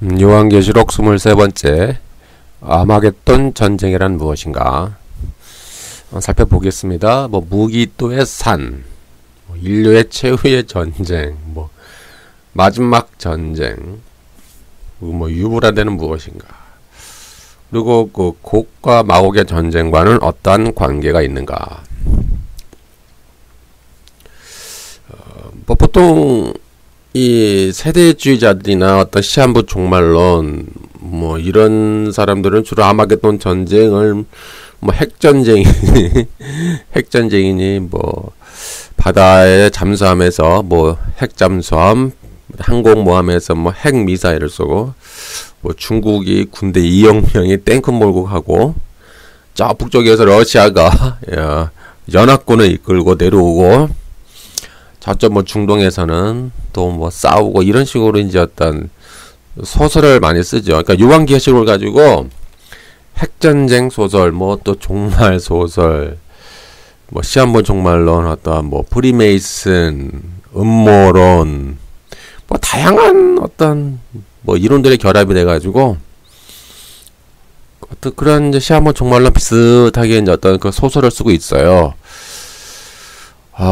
요한계시록 23번째 아마겟돈 전쟁이란 무엇인가 살펴보겠습니다. 무기또의 산, 인류의 최후의 전쟁, 마지막 전쟁, 유브라데는 무엇인가, 그리고 그 곡과 마곡의 전쟁과는 어떠한 관계가 있는가. 보통 이 세대주의자들이나 어떤 시한부 종말론 이런 사람들은 주로 아마겟돈 전쟁을 핵전쟁이니 핵전쟁이니 바다에 잠수함에서 핵잠수함 항공모함에서 핵미사일을 쏘고 중국이 군대 2억 명이 탱크 몰고 가고 저 북쪽에서 러시아가 연합군을 이끌고 내려오고 저쪽 중동에서는 또 싸우고 이런 식으로 이제 어떤 소설을 많이 쓰죠. 그러니까 요한계시록을 가지고 핵전쟁 소설, 또 종말 소설, 시한부 종말론, 어떤 프리메이슨, 음모론, 다양한 어떤 이론들의 결합이 돼가지고 어떤 그런 이제 시한부 종말론 비슷하게 이제 어떤 그 소설을 쓰고 있어요.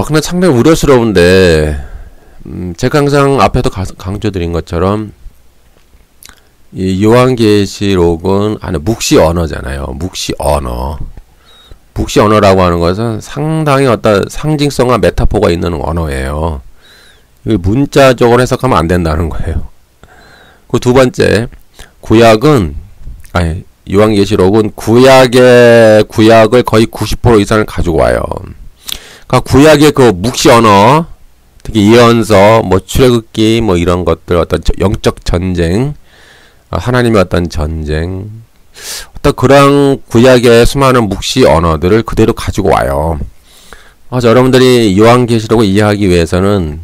근데 상당히 우려스러운데, 제가 항상 앞에도 강조드린 것처럼, 이 요한계시록은 묵시 언어잖아요. 묵시 언어. 묵시 언어라고 하는 것은 상당히 어떤 상징성과 메타포가 있는 언어예요. 이걸 문자적으로 해석하면 안 된다는 거예요. 그 두 번째, 요한계시록은 구약을 거의 90% 이상을 가지고 와요. 구약의 그 묵시 언어, 특히 예언서, 출애굽기, 이런 것들, 어떤 영적 전쟁, 하나님의 어떤 전쟁, 어떤 그런 구약의 수많은 묵시 언어들을 그대로 가지고 와요. 그래서 여러분들이 요한계시록을 이해하기 위해서는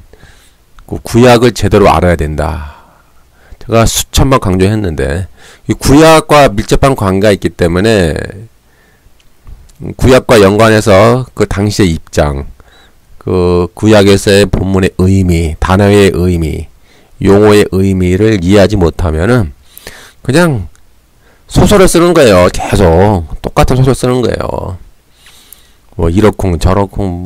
그 구약을 제대로 알아야 된다. 제가 수천 번 강조했는데, 이 구약과 밀접한 관계가 있기 때문에, 구약과 연관해서 그 당시의 입장, 그 구약에서의 본문의 의미, 단어의 의미, 용어의 의미를 이해하지 못하면은 그냥 소설을 쓰는 거예요. 계속 똑같은 소설 쓰는 거예요. 이러쿵 저러쿵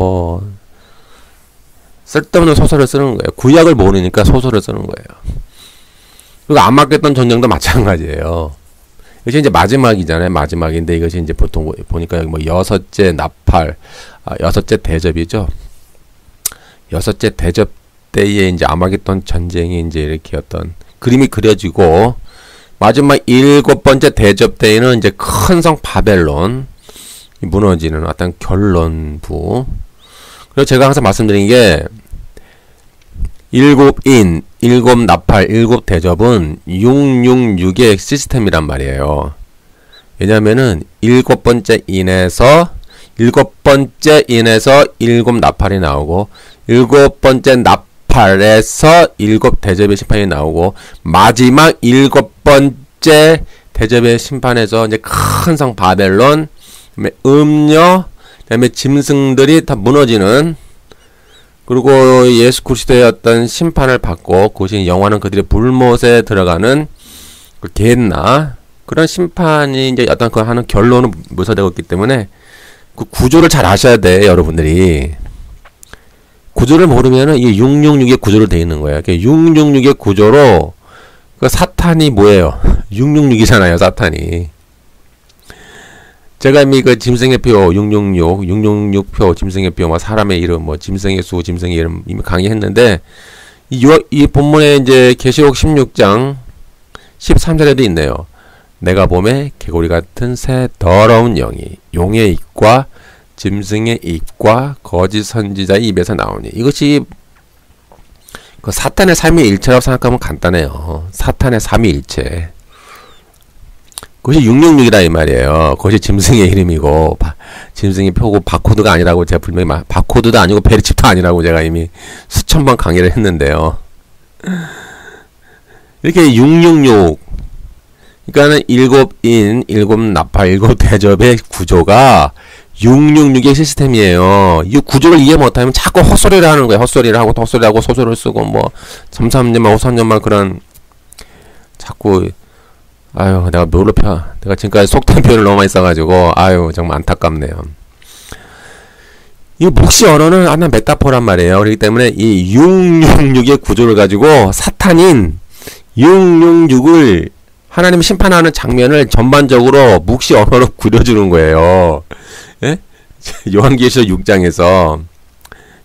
쓸데없는 소설을 쓰는 거예요. 구약을 모르니까 소설을 쓰는 거예요. 그리고 아마겟돈 전쟁도 마찬가지예요. 이것이 이제 마지막이잖아요. 마지막인데 이것이 이제 보통 보니까 여섯째 나팔, 여섯째 대접이죠. 여섯째 대접 때에 이제 아마겟돈 전쟁이 이제 이렇게 어떤 그림이 그려지고 마지막 7번째 대접 때에는 이제 큰 성 바벨론 무너지는 어떤 결론부. 그리고 제가 항상 말씀드린 게 7인, 7나팔, 7대접은 666의 시스템이란 말이에요. 왜냐면은 7번째 인에서 7나팔이 나오고 7번째 나팔에서 7대접의 심판이 나오고 마지막 7번째 대접의 심판에서 이제 큰 성 바벨론, 그다음에 음녀, 그다음에 짐승들이 다 무너지는, 그리고 예수 그리스도의 어떤 심판을 받고 그것이 영원한 그들의 불못에 들어가는 그 겟나 그런 심판이 이제 어떤 그 하는 결론은 묘사되고 있기 때문에 그 구조를 잘 아셔야 돼. 여러분들이 구조를 모르면은 이게 666의 구조로 되어 있는 거예요. 666의 구조로 그 사탄이 뭐예요? 666이잖아요. 사탄이. 제가 이미 그 짐승의 표 666표 짐승의 표 사람의 이름 짐승의 수 짐승의 이름 이미 강의했는데 이 본문에 이제 계시록 16장 13절에도 있네요. 내가 봄에 개구리 같은 새 더러운 영이 용의 입과 짐승의 입과 거짓 선지자의 입에서 나오니. 이것이 그 사탄의 삼위일체라고 생각하면 간단해요. 사탄의 삼위일체. 그것이 666이다 이 말이에요. 그것이 짐승의 이름이고 짐승의 표고 바코드가 아니라고 제가 분명히 바코드도 아니고 베리칩도 아니라고 제가 이미 수천 번 강의를 했는데요. 이렇게 666 그러니까는 7인, 7나팔, 7대접의 구조가 666의 시스템이에요. 이 구조를 이해 못하면 자꾸 헛소리를 하는 거예요. 헛소리를 하고 소설을 쓰고 삼삼년만 5, 3년만 그런 자꾸 아유 내가 지금까지 속된 표현을 너무 많이 써가지고 아유 정말 안타깝네요. 이 묵시 언어는 하나 메타포란 말이에요. 그렇기 때문에 이 666의 구조를 가지고 사탄인 666을 하나님 심판하는 장면을 전반적으로 묵시 언어로 그려주는 거예요. 예? 요한계시록 6장에서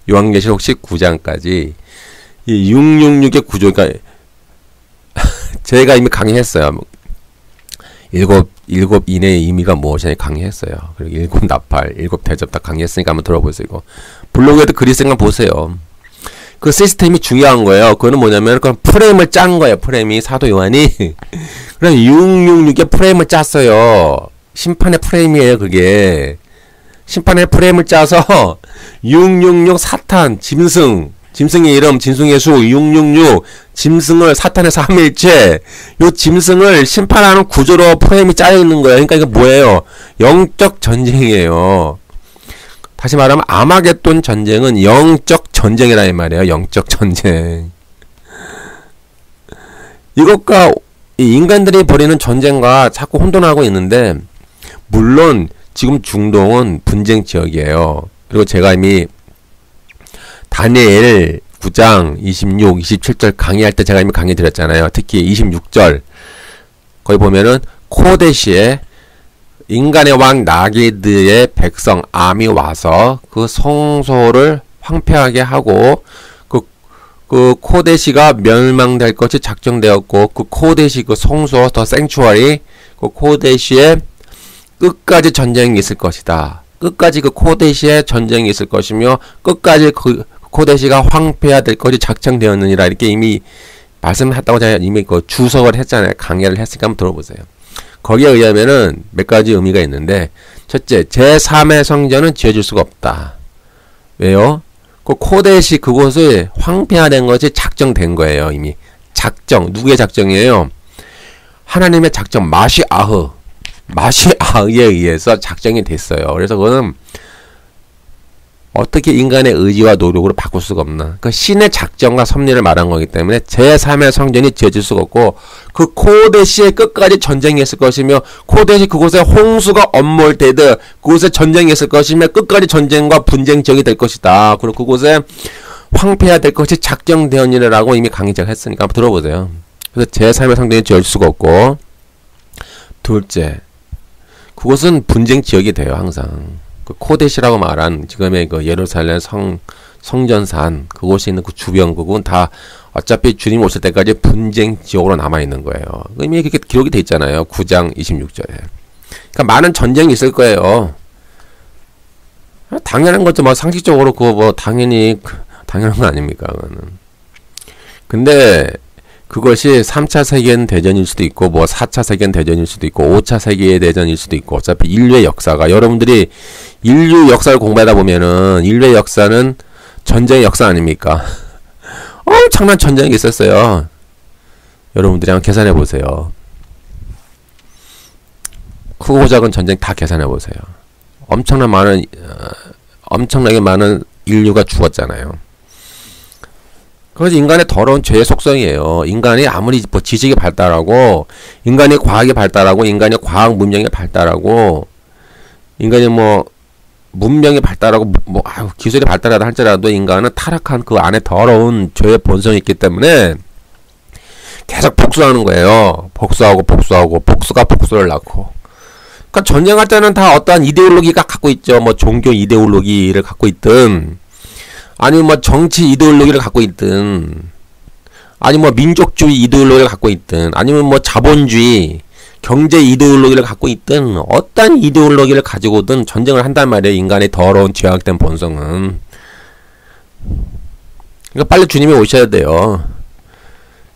요한계시록 19장까지 이 666의 구조, 그러니까 제가 이미 강의했어요. 일곱 인의 의미가 무엇이냐 강의했어요. 그리고 일곱 나팔, 일곱 대접 다 강의했으니까 한번 들어보세요. 블로그에도 글이 쓴 거 보세요. 그 시스템이 중요한 거예요. 그거는 뭐냐면 그 프레임을 짠 거예요. 프레임이 사도 요한이 그럼 666의 프레임을 짰어요. 심판의 프레임이에요. 그게 심판의 프레임을 짜서 666 사탄 짐승의 이름, 짐승의 수, 666, 짐승을 사탄의 삼일체, 요 짐승을 심판하는 구조로 프레임이 짜여있는 거예요. 그러니까 이거 뭐예요? 영적 전쟁이에요. 다시 말하면 아마겟돈 전쟁은 영적 전쟁이라 이 말이에요. 영적 전쟁. 이것과 이 인간들이 벌이는 전쟁과 자꾸 혼돈하고 있는데, 물론 지금 중동은 분쟁 지역이에요. 그리고 제가 이미 다니엘 9장 26, 27절 강의할 때 제가 이미 강의 드렸잖아요. 특히 26절 거기 보면은 코데시에 인간의 왕 나기드의 백성 암이 와서 그 성소를 황폐하게 하고 그 코데시가 멸망될 것이 작정되었고 그 코데시 그 성소 더 생추어리 그 코데시에 끝까지 전쟁이 있을 것이다. 끝까지 그 코데시에 전쟁이 있을 것이며 끝까지 그 코데시가 황폐화 될 것이 작정되었느니라 이렇게 이미 말씀했다고 제가 이미 그 주석을 했잖아요. 강의를 했으니까 한번 들어보세요. 거기에 의하면은 몇 가지 의미가 있는데 첫째, 제3의 성전은 지어줄 수가 없다. 왜요? 그 코데시 그곳을 황폐화된 것이 작정된 거예요. 이미 작정. 누구의 작정이에요? 하나님의 작정. 마시아흐에 의해서 작정이 됐어요. 그래서 그거는 어떻게 인간의 의지와 노력으로 바꿀 수가 없나. 그 신의 작정과 섭리를 말한 거기 때문에 제3의 성전이 지어질 수가 없고 그 코데시의 끝까지 전쟁이 있을 것이며 코데시 그곳에 홍수가 엄몰되듯 그곳에 전쟁이 있을 것이며 끝까지 전쟁과 분쟁 지역이 될 것이다. 그리고 그곳에 황폐화 될 것이 작정되었니라고 이미 강의 제가 했으니까 한번 들어보세요. 그래서 제3의 성전이 지어질 수가 없고 둘째, 그곳은 분쟁 지역이 돼요. 항상. 그 코데시라고 말한 지금의 그 예루살렘 성전산 그곳에 있는 그 주변 그건 다 어차피 주님 오실 때까지 분쟁 지역으로 남아 있는 거예요. 이미 그렇게 기록이 돼 있잖아요. 9장 26절에. 그러니까 많은 전쟁이 있을 거예요. 당연한 거죠. 뭐 상식적으로 그거 뭐 당연한 거 아닙니까? 그거는. 근데 그것이 3차 세계대전일 수도 있고 뭐 4차 세계대전일 수도 있고 5차 세계대전일 수도 있고 어차피 인류의 역사가 여러분들이 인류 역사를 공부하다 보면은 인류의 역사는 전쟁의 역사 아닙니까? 엄청난 전쟁이 있었어요. 여러분들이 한번 계산해 보세요. 크고 작은 전쟁 다 계산해 보세요. 엄청나게 많은 인류가 죽었잖아요. 그래서 인간의 더러운 죄의 속성이에요. 인간이 아무리 뭐 지식이 발달하고, 인간이 과학이 발달하고, 인간이 과학 문명이 발달하고, 인간이 뭐 문명이 발달하고, 기술이 발달하다 할지라도 인간은 타락한 그 안에 더러운 죄의 본성이 있기 때문에 계속 복수하는 거예요. 복수가 복수를 낳고. 그러니까 전쟁할 때는 다 어떠한 이데올로기가 갖고 있죠. 뭐 종교 이데올로기를 갖고 있든, 아니면 뭐 정치 이데올로기를 갖고 있든, 아니면 뭐 민족주의 이데올로기를 갖고 있든, 아니면 뭐 자본주의, 경제 이데올로기를 갖고 있든, 어떤 이데올로기를 가지고든 전쟁을 한단 말이에요. 인간의 더러운 죄악된 본성은. 그러니까 빨리 주님이 오셔야 돼요.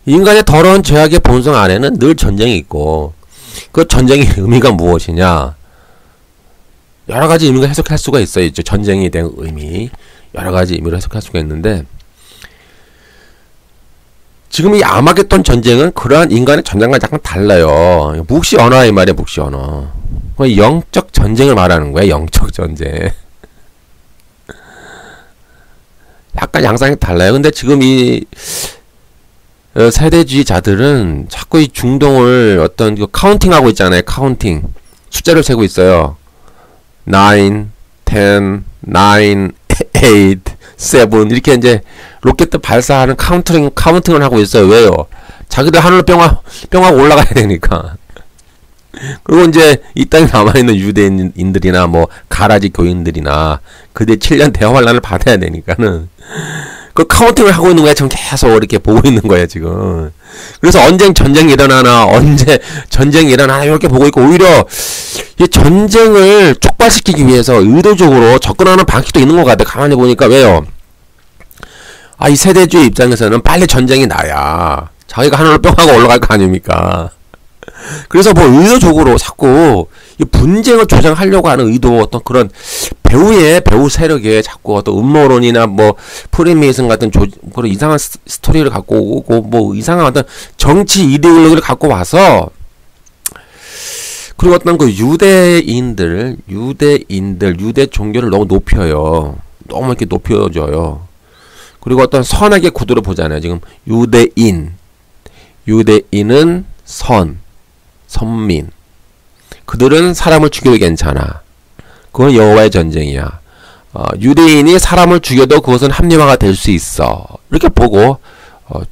인간의 더러운 죄악의 본성 안에는 늘 전쟁이 있고, 그 전쟁의 의미가 무엇이냐? 여러 가지 의미가 해석할 수가 있어요. 전쟁에 대한 의미. 여러 가지 의미로 해석할 수가 있는데, 지금 이 아마겟돈 전쟁은 그러한 인간의 전쟁과 약간 달라요. 묵시 언어야, 이 말이야, 묵시 언어. 영적 전쟁을 말하는 거야, 영적 전쟁. 약간 양상이 달라요. 근데 지금 세대주의자들은 자꾸 이 중동을 어떤 카운팅 하고 있잖아요. 카운팅. 숫자를 세고 있어요. 9, 10, 9, 8, 7 이렇게 이제 로켓 발사하는 카운팅을 하고 있어요. 왜요? 자기들 하늘로 뿅하고 올라가야 되니까. 그리고 이제 이 땅에 남아있는 유대인들이나 뭐 가라지 교인들이나 그들 7년 대환란을 받아야 되니까는 그 카운팅을 하고 있는 거야. 지금 계속 이렇게 보고 있는 거야 지금. 그래서 언제 전쟁이 일어나나 이렇게 보고 있고, 오히려 이 전쟁을 촉발시키기 위해서 의도적으로 접근하는 방식도 있는 것 같아. 가만히 보니까. 왜요? 이 세대주의 입장에서는 빨리 전쟁이 나야 자기가 하늘로 뿅 하고 올라갈 거 아닙니까? 그래서 뭐 의도적으로 자꾸 이 분쟁을 조장하려고 하는 의도, 어떤 그런 배우 세력에 자꾸 어떤 음모론이나 뭐 프리메이슨 같은 그런 이상한 스토리를 갖고 오고, 뭐 이상한 어떤 정치 이데올로기를 갖고 와서, 그리고 어떤 그 유대 종교를 너무 높여요. 너무 이렇게 높여줘요. 그리고 어떤 선악의 구도를 보잖아요. 지금 유대인은 선민. 그들은 사람을 죽여도 괜찮아. 그건 여호와의 전쟁이야. 유대인이 사람을 죽여도 그것은 합리화가 될 수 있어. 이렇게 보고,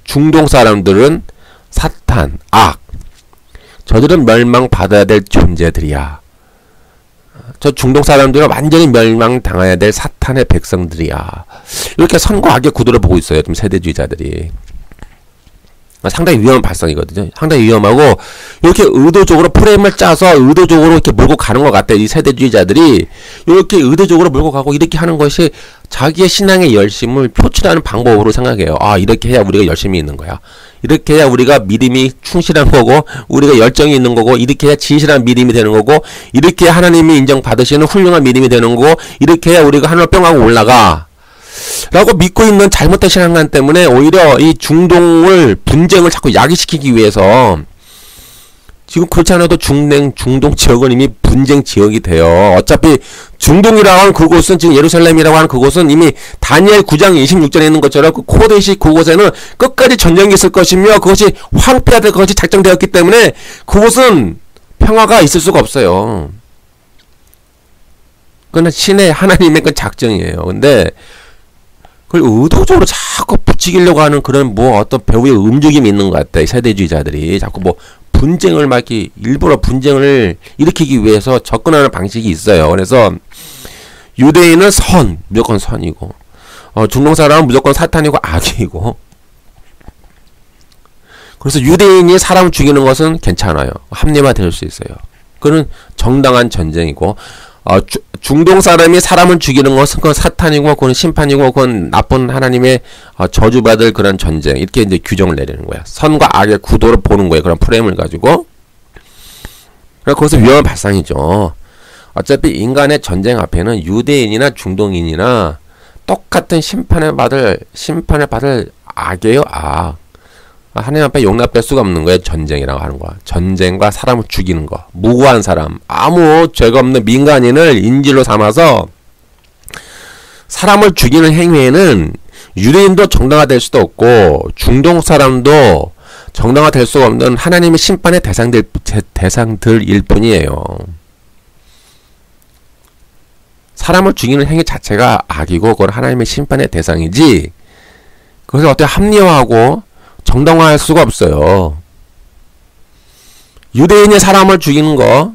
중동 사람들은 사탄, 악. 저들은 멸망받아야 될 존재들이야. 저 중동 사람들은 완전히 멸망당해야 될 사탄의 백성들이야. 이렇게 선과 악의 구도를 보고 있어요. 좀 세대주의자들이. 상당히 위험한 발상이거든요. 상당히 위험하고, 이렇게 의도적으로 프레임을 짜서 의도적으로 이렇게 몰고 가는 것 같아요. 이 세대주의자들이 이렇게 의도적으로 몰고 가고, 이렇게 하는 것이 자기의 신앙의 열심을 표출하는 방법으로 생각해요. 이렇게 해야 우리가 열심히 있는 거야. 이렇게 해야 우리가 믿음이 충실한 거고, 우리가 열정이 있는 거고, 이렇게 해야 진실한 믿음이 되는 거고, 이렇게 해야 하나님이 인정받으시는 훌륭한 믿음이 되는 거고, 이렇게 해야 우리가 하늘로 뿅 하고 올라가 라고 믿고 있는 잘못된 신앙관 때문에 오히려 이 분쟁을 자꾸 야기시키기 위해서, 지금 그렇지 않아도 중동 지역은 이미 분쟁 지역이 돼요. 어차피 중동이라고 하는 그곳은, 지금 예루살렘이라고 하는 그곳은 이미 다니엘 9장 26절에 있는 것처럼 그 코데시 그곳에는 끝까지 전쟁이 있을 것이며, 그것이 황폐화될 것이 작정되었기 때문에 그곳은 평화가 있을 수가 없어요. 그건 하나님의 그 작정이에요. 근데 그걸 의도적으로 자꾸 부추기려고 하는 그런 어떤 배후의 움직임이 있는 것 같아. 세대주의자들이 자꾸 분쟁을 일부러 분쟁을 일으키기 위해서 접근하는 방식이 있어요. 그래서 유대인은 무조건 선이고, 중동 사람은 무조건 사탄이고 악이고, 그래서 유대인이 사람을 죽이는 것은 괜찮아요. 합리화될 수 있어요. 그건 정당한 전쟁이고, 중동 사람이 사람을 죽이는 것은 그건 사탄이고, 그건 심판이고, 그건 나쁜 하나님의 저주받을 그런 전쟁. 이렇게 이제 규정을 내리는 거야. 선과 악의 구도를 보는 거예요. 그런 프레임을 가지고. 그래서 거기서 위험한 발상이죠. 어차피 인간의 전쟁 앞에는 유대인이나 중동인이나 똑같은 심판을 받을 악이에요. 악. 하나님 앞에 용납될 수가 없는 거예요. 전쟁이라고 하는 거야. 전쟁과 사람을 죽이는 거. 무고한 사람, 아무 죄가 없는 민간인을 인질로 삼아서 사람을 죽이는 행위에는 유대인도 정당화될 수도 없고, 중동 사람도 정당화될 수가 없는 하나님의 심판의 대상들일 뿐이에요. 사람을 죽이는 행위 자체가 악이고, 그건 하나님의 심판의 대상이지, 그것을 어떻게 합리화하고 정당화할 수가 없어요. 유대인이 사람을 죽이는 거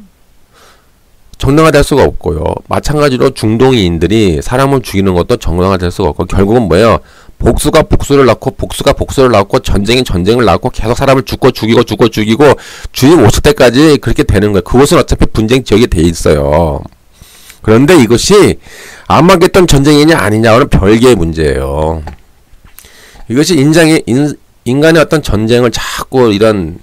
정당화될 수가 없고요. 마찬가지로 중동인들이 사람을 죽이는 것도 정당화될 수가 없고, 결국은 뭐예요? 복수가 복수를 낳고 전쟁이 전쟁을 낳고 계속 사람을 죽이고 주님 오실 때까지 그렇게 되는 거예요. 그곳은 어차피 분쟁 지역이 돼 있어요. 그런데 이것이 아마겟돈 전쟁이냐 아니냐는 별개의 문제예요. 이것이 인간의 어떤 전쟁을 자꾸 이런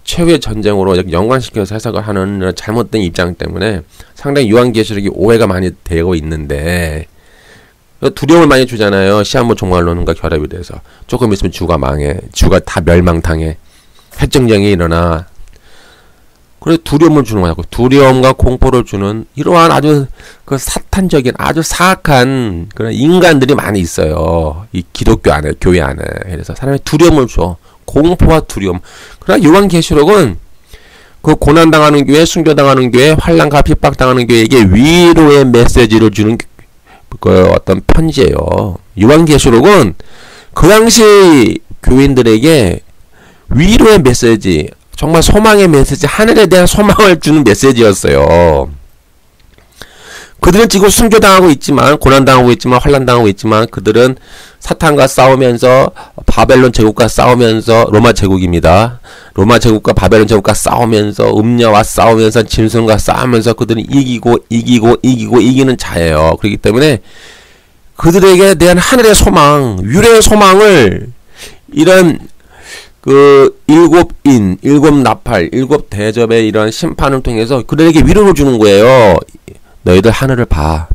최후의 전쟁으로 연관시켜서 해석을 하는 잘못된 입장 때문에 상당히 요한계시록이 오해가 많이 되고 있는데, 두려움을 많이 주잖아요. 시한부 종말론과 결합이 돼서 조금 있으면 주가 망해, 주가 다 멸망당해, 핵전쟁이 일어나. 그래서 두려움을 주는 거냐고. 두려움과 공포를 주는 이러한 아주 그 사탄적인 아주 사악한 그런 인간들이 많이 있어요. 이 기독교 안에, 교회 안에. 그래서 사람이 두려움을 줘, 공포와 두려움. 그러나 요한계시록은 그 고난당하는 교회, 순교당하는 교회, 환난과 핍박당하는 교회에게 위로의 메시지를 주는 그 어떤 편지예요. 요한계시록은 그 당시 교인들에게 위로의 메시지, 정말 소망의 메시지, 하늘에 대한 소망을 주는 메시지였어요. 그들은 지금 순교당하고 있지만, 고난당하고 있지만, 환난당하고 있지만, 그들은 사탄과 싸우면서, 바벨론 제국과 싸우면서, 로마 제국입니다. 로마 제국과 바벨론 제국과 싸우면서, 음녀와 싸우면서, 짐승과 싸우면서, 그들은 이기는 자예요. 그렇기 때문에, 그들에게 대한 하늘의 소망, 위로의 소망을, 이런, 일곱 나팔, 일곱 대접의 이런 심판을 통해서 그들에게 위로를 주는 거예요. 너희들 하늘을 봐.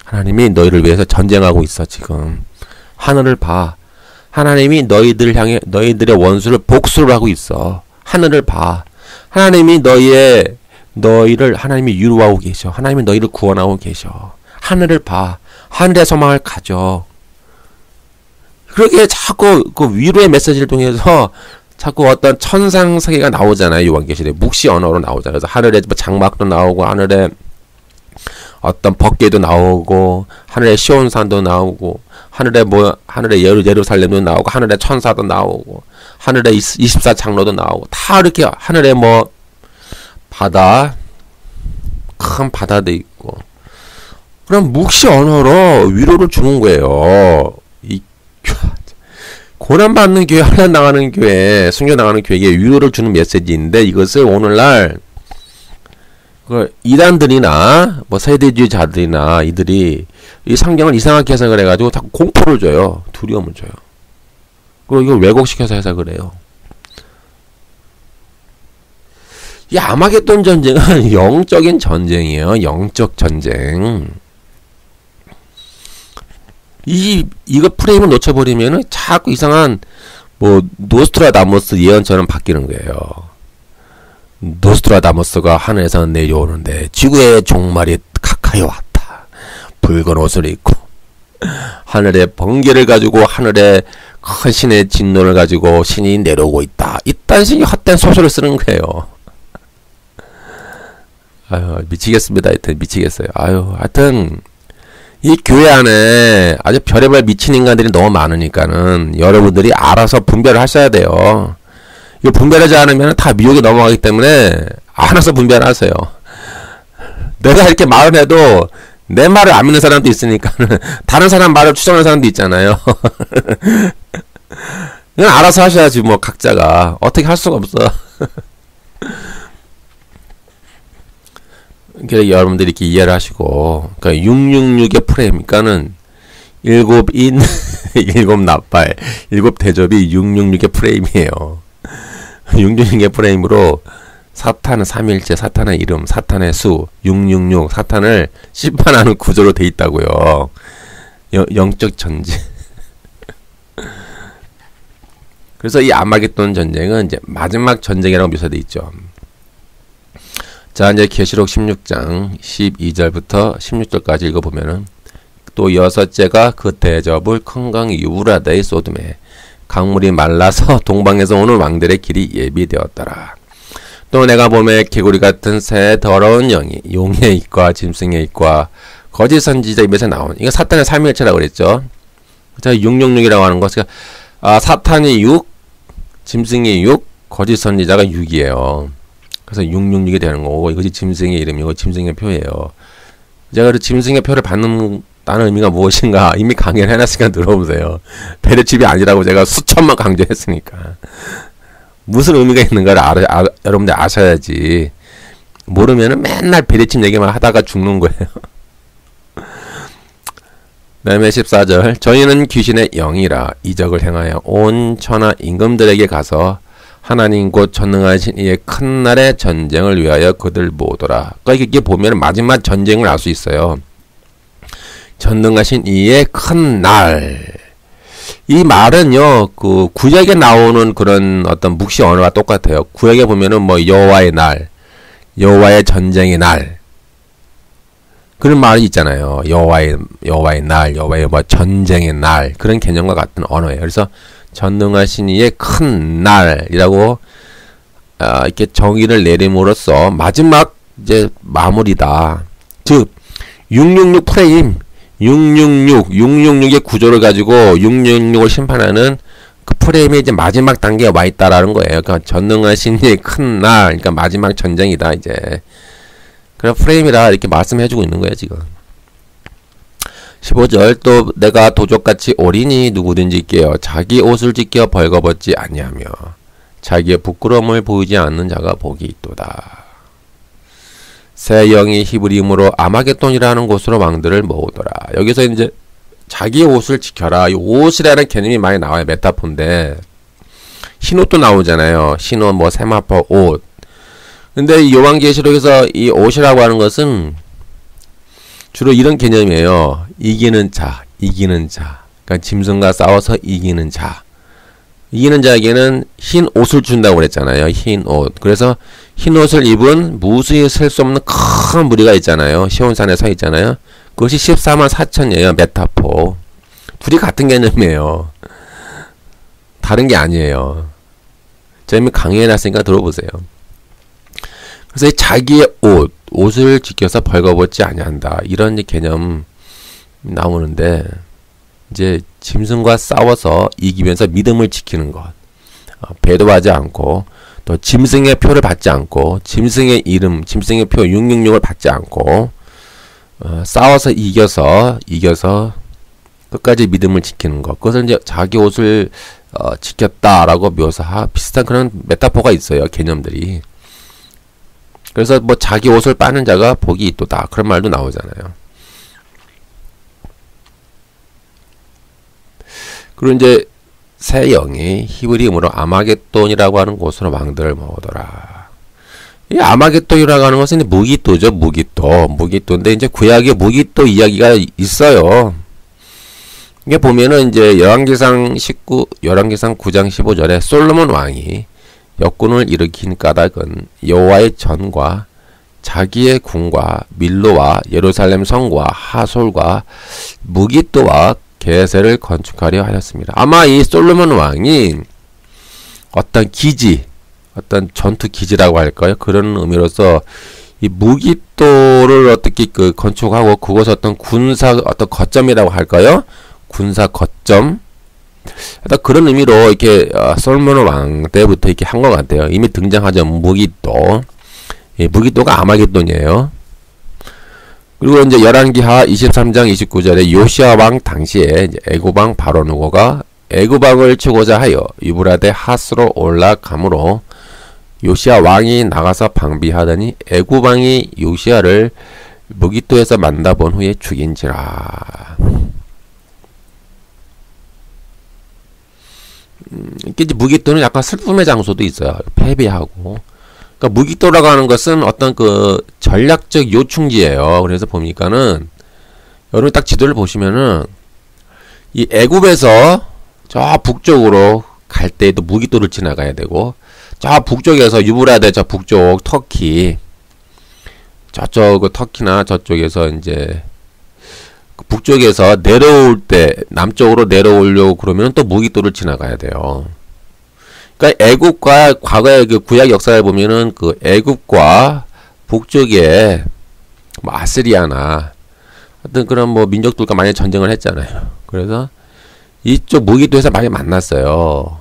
하나님이 너희를 위해서 전쟁하고 있어, 지금. 하늘을 봐. 하나님이 너희들 향해, 너희들의 원수를 복수를 하고 있어. 하늘을 봐. 하나님이 너희를 하나님이 위로하고 계셔. 하나님이 너희를 구원하고 계셔. 하늘을 봐. 하늘의 소망을 가져. 그렇게 자꾸 그 위로의 메시지를 통해서 자꾸 어떤 천상 세계가 나오잖아요. 요한계시록에 묵시 언어로 나오잖아요. 그래서 하늘에 장막도 나오고, 하늘에 어떤 법궤도 나오고, 하늘에 시온산도 나오고, 하늘에 예루살렘도 나오고, 하늘에 천사도 나오고, 하늘에 24장로도 나오고, 다 이렇게 하늘에 바다, 큰 바다도 있고. 그럼 묵시 언어로 위로를 주는 거예요. 고난받는 교회, 환난당하는 교회, 순교당하는 교회에게 위로를 주는 메시지인데, 이것을 오늘날 이단들이나 세대주의자들이나 이들이 이 성경을 이상하게 해석을 해가지고 자꾸 공포를 줘요. 두려움을 줘요. 그리고 이걸 왜곡시켜서 해석을 해요. 이 아마겟돈 전쟁은 영적인 전쟁이에요. 영적 전쟁. 이거 프레임을 놓쳐버리면은 자꾸 이상한 노스트라다무스 예언처럼 바뀌는 거예요. 노스트라다무스가 하늘에서 내려오는데 지구의 종말이 가까이 왔다. 붉은 옷을 입고 하늘에 번개를 가지고, 하늘에 큰 신의 진노를 가지고 신이 내려오고 있다. 이딴 식의 헛된 소설을 쓰는 거예요. 아유, 미치겠습니다. 하여튼 미치겠어요. 아유, 하여튼 이 교회 안에 아주 별의별 미친 인간들이 너무 많으니까는 여러분들이 알아서 분별을 하셔야 돼요. 이거 분별하지 않으면 다 미혹에 넘어가기 때문에 알아서 분별하세요. 내가 이렇게 말을 해도 내 말을 안 믿는 사람도 있으니까 다른 사람 말을 추정하는 사람도 있잖아요. 이건 알아서 하셔야지 각자가. 어떻게 할 수가 없어. 그래서 여러분들이 이렇게 이해를 하시고, 그러니까 666의 프레임, 그러니까는 일곱 나팔, 일곱 대접이 666의 프레임이에요. 666의 프레임으로 사탄은 삼일체, 사탄의 이름, 사탄의 수, 666, 사탄을 심판하는 구조로 돼 있다고요. 영적 전쟁. 그래서 이 아마겟돈 전쟁은 이제 마지막 전쟁이라고 묘사돼 있죠. 자, 이제 계시록 16장 12절부터 16절까지 읽어보면은, 또 여섯째가 그 대접을 큰 강 유브라데의 소돔에 강물이 말라서 동방에서 오는 왕들의 길이 예비되었더라. 또 내가 보매 개구리 같은 새 더러운 영이 용의 입과 짐승의 입과 거짓 선지자 입에서 나온, 이거 사탄의 삼일체라고 그랬죠. 자, 666이라고 하는 것은 사탄이 6, 짐승이 6, 거짓 선지자가 6이에요. 그래서 666이 되는 거고, 이것이 짐승의 이름이고 짐승의 표예요. 제가 그 짐승의 표를 받는다는 의미가 무엇인가 이미 강의를 해놨으니까 들어보세요. 베레칩이 아니라고 제가 수천만 강조했으니까. 무슨 의미가 있는가를 여러분들 아셔야지. 모르면은 맨날 베레칩 얘기만 하다가 죽는 거예요. 그 다음에 14절, 저희는 귀신의 영이라 이적을 행하여 온 천하 임금들에게 가서 하나님 곧 전능하신 이의 큰 날의 전쟁을 위하여 그들 모으더라. 그러니까 이게 보면 마지막 전쟁을 알 수 있어요. 전능하신 이의 큰 날. 이 말은요, 그 구약에 나오는 그런 어떤 묵시 언어와 똑같아요. 구약에 보면은 여호와의 날, 여호와의 전쟁의 날, 그런 말이 있잖아요. 여호와의 날, 여호와의 전쟁의 날, 그런 개념과 같은 언어예요. 그래서 전능하신 이의 큰 날이라고 이렇게 정의를 내림으로써 마지막 이제 마무리다. 즉 666 프레임 666의 구조를 가지고 666을 심판하는 그 프레임의 이제 마지막 단계에 와 있다라는 거예요. 그러니까 전능하신 이의 큰 날, 그러니까 마지막 전쟁이다 이제. 그런 프레임이라 이렇게 말씀해주고 있는 거예요 지금. 15절 또 내가 도적같이 오리니 누구든지 있게요 자기 옷을 찢겨 벌거벗지 아니하며 자기의 부끄러움을 보이지 않는 자가 복이 있도다. 새 영이 히브리음으로 아마겟돈이라는 곳으로 왕들을 모으더라. 여기서 이제 자기의 옷을 지켜라. 이 옷이라는 개념이 많이 나와요. 메타포인데 흰 옷도 나오잖아요. 흰 옷, 뭐 세마포 옷. 근데 요한계시록에서 이 옷이라고 하는 것은 주로 이런 개념이에요. 이기는 자, 이기는 자. 그러니까 짐승과 싸워서 이기는 자. 이기는 자에게는 흰 옷을 준다고 그랬잖아요. 흰 옷. 그래서 흰 옷을 입은 무수히 셀 수 없는 큰 무리가 있잖아요. 시온산에 서 있잖아요. 그것이 14만 4천이에요. 메타포. 둘이 같은 개념이에요. 다른 게 아니에요. 제가 강의해놨으니까 들어보세요. 그래서 자기의 옷을 지켜서 벌거벗지 아니한다. 이런 개념 나오는데 이제 짐승과 싸워서 이기면서 믿음을 지키는 것. 배도하지 않고 또 짐승의 표를 받지 않고 짐승의 이름, 짐승의 표 666을 받지 않고 싸워서 이겨서 끝까지 믿음을 지키는 것. 그것을 이제 자기 옷을 지켰다라고 비슷한 그런 메타포가 있어요. 개념들이. 그래서 뭐 자기 옷을 빠는 자가 복이 있도다. 그런 말도 나오잖아요. 그리고 이제 새 영이 히브리음으로 아마겟돈이라고 하는 곳으로 왕들을 모으더라. 이 아마겟돈이라고 하는 것은 무기또죠. 무기또인데 이제 구약에 무기또 이야기가 있어요. 이게 보면은 이제 열왕기상 9장 15절에 솔로몬 왕이 역군을 일으킨 까닭은 여호와의 전과 자기의 궁과 밀로와 예루살렘 성과 하솔과 무기또와 게세를 건축하려 하였습니다. 아마 이 솔로몬 왕이 어떤 기지, 어떤 전투 기지라고 할까요? 그런 의미로서 이 무기또를 어떻게 건축하고 그곳 어떤 군사 어떤 거점이라고 할까요? 군사 거점. 그런 의미로 이렇게 솔로몬 왕 때부터 이렇게 한 것 같아요. 이미 등장하죠. 무기또. 예, 무기또가 아마겟돈이에요. 그리고 이제 열왕기하 23장 29절에 요시아 왕 당시에 애굽 왕 바로누고가 애굽 왕을 치고자 하여 유브라데 하스로 올라가므로 요시아 왕이 나가서 방비하더니 애굽 왕이 요시아를 무기또에서 만나본 후에 죽인지라. 이제 무기또는 약간 슬픔의 장소도 있어요. 패배하고. 그러니까 무기또라고 하는 것은 어떤 그 전략적 요충지예요. 그래서 보니까는 여러분 딱 지도를 보시면은 이 애굽에서 저 북쪽으로 갈 때에도 무기또를 지나가야 되고 저 북쪽에서 유브라데 저 북쪽 터키 저쪽 터키나 저쪽에서 이제 북쪽에서 내려올 때 남쪽으로 내려오려고 그러면 또 무기또를 지나가야 돼요. 그러니까 애굽과 과거의 그 구약 역사를 보면은 그 애굽과 북쪽에 뭐 아스리아나 어떤 그런 뭐 민족들과 많이 전쟁을 했잖아요. 그래서 이쪽 무기또에서 많이 만났어요.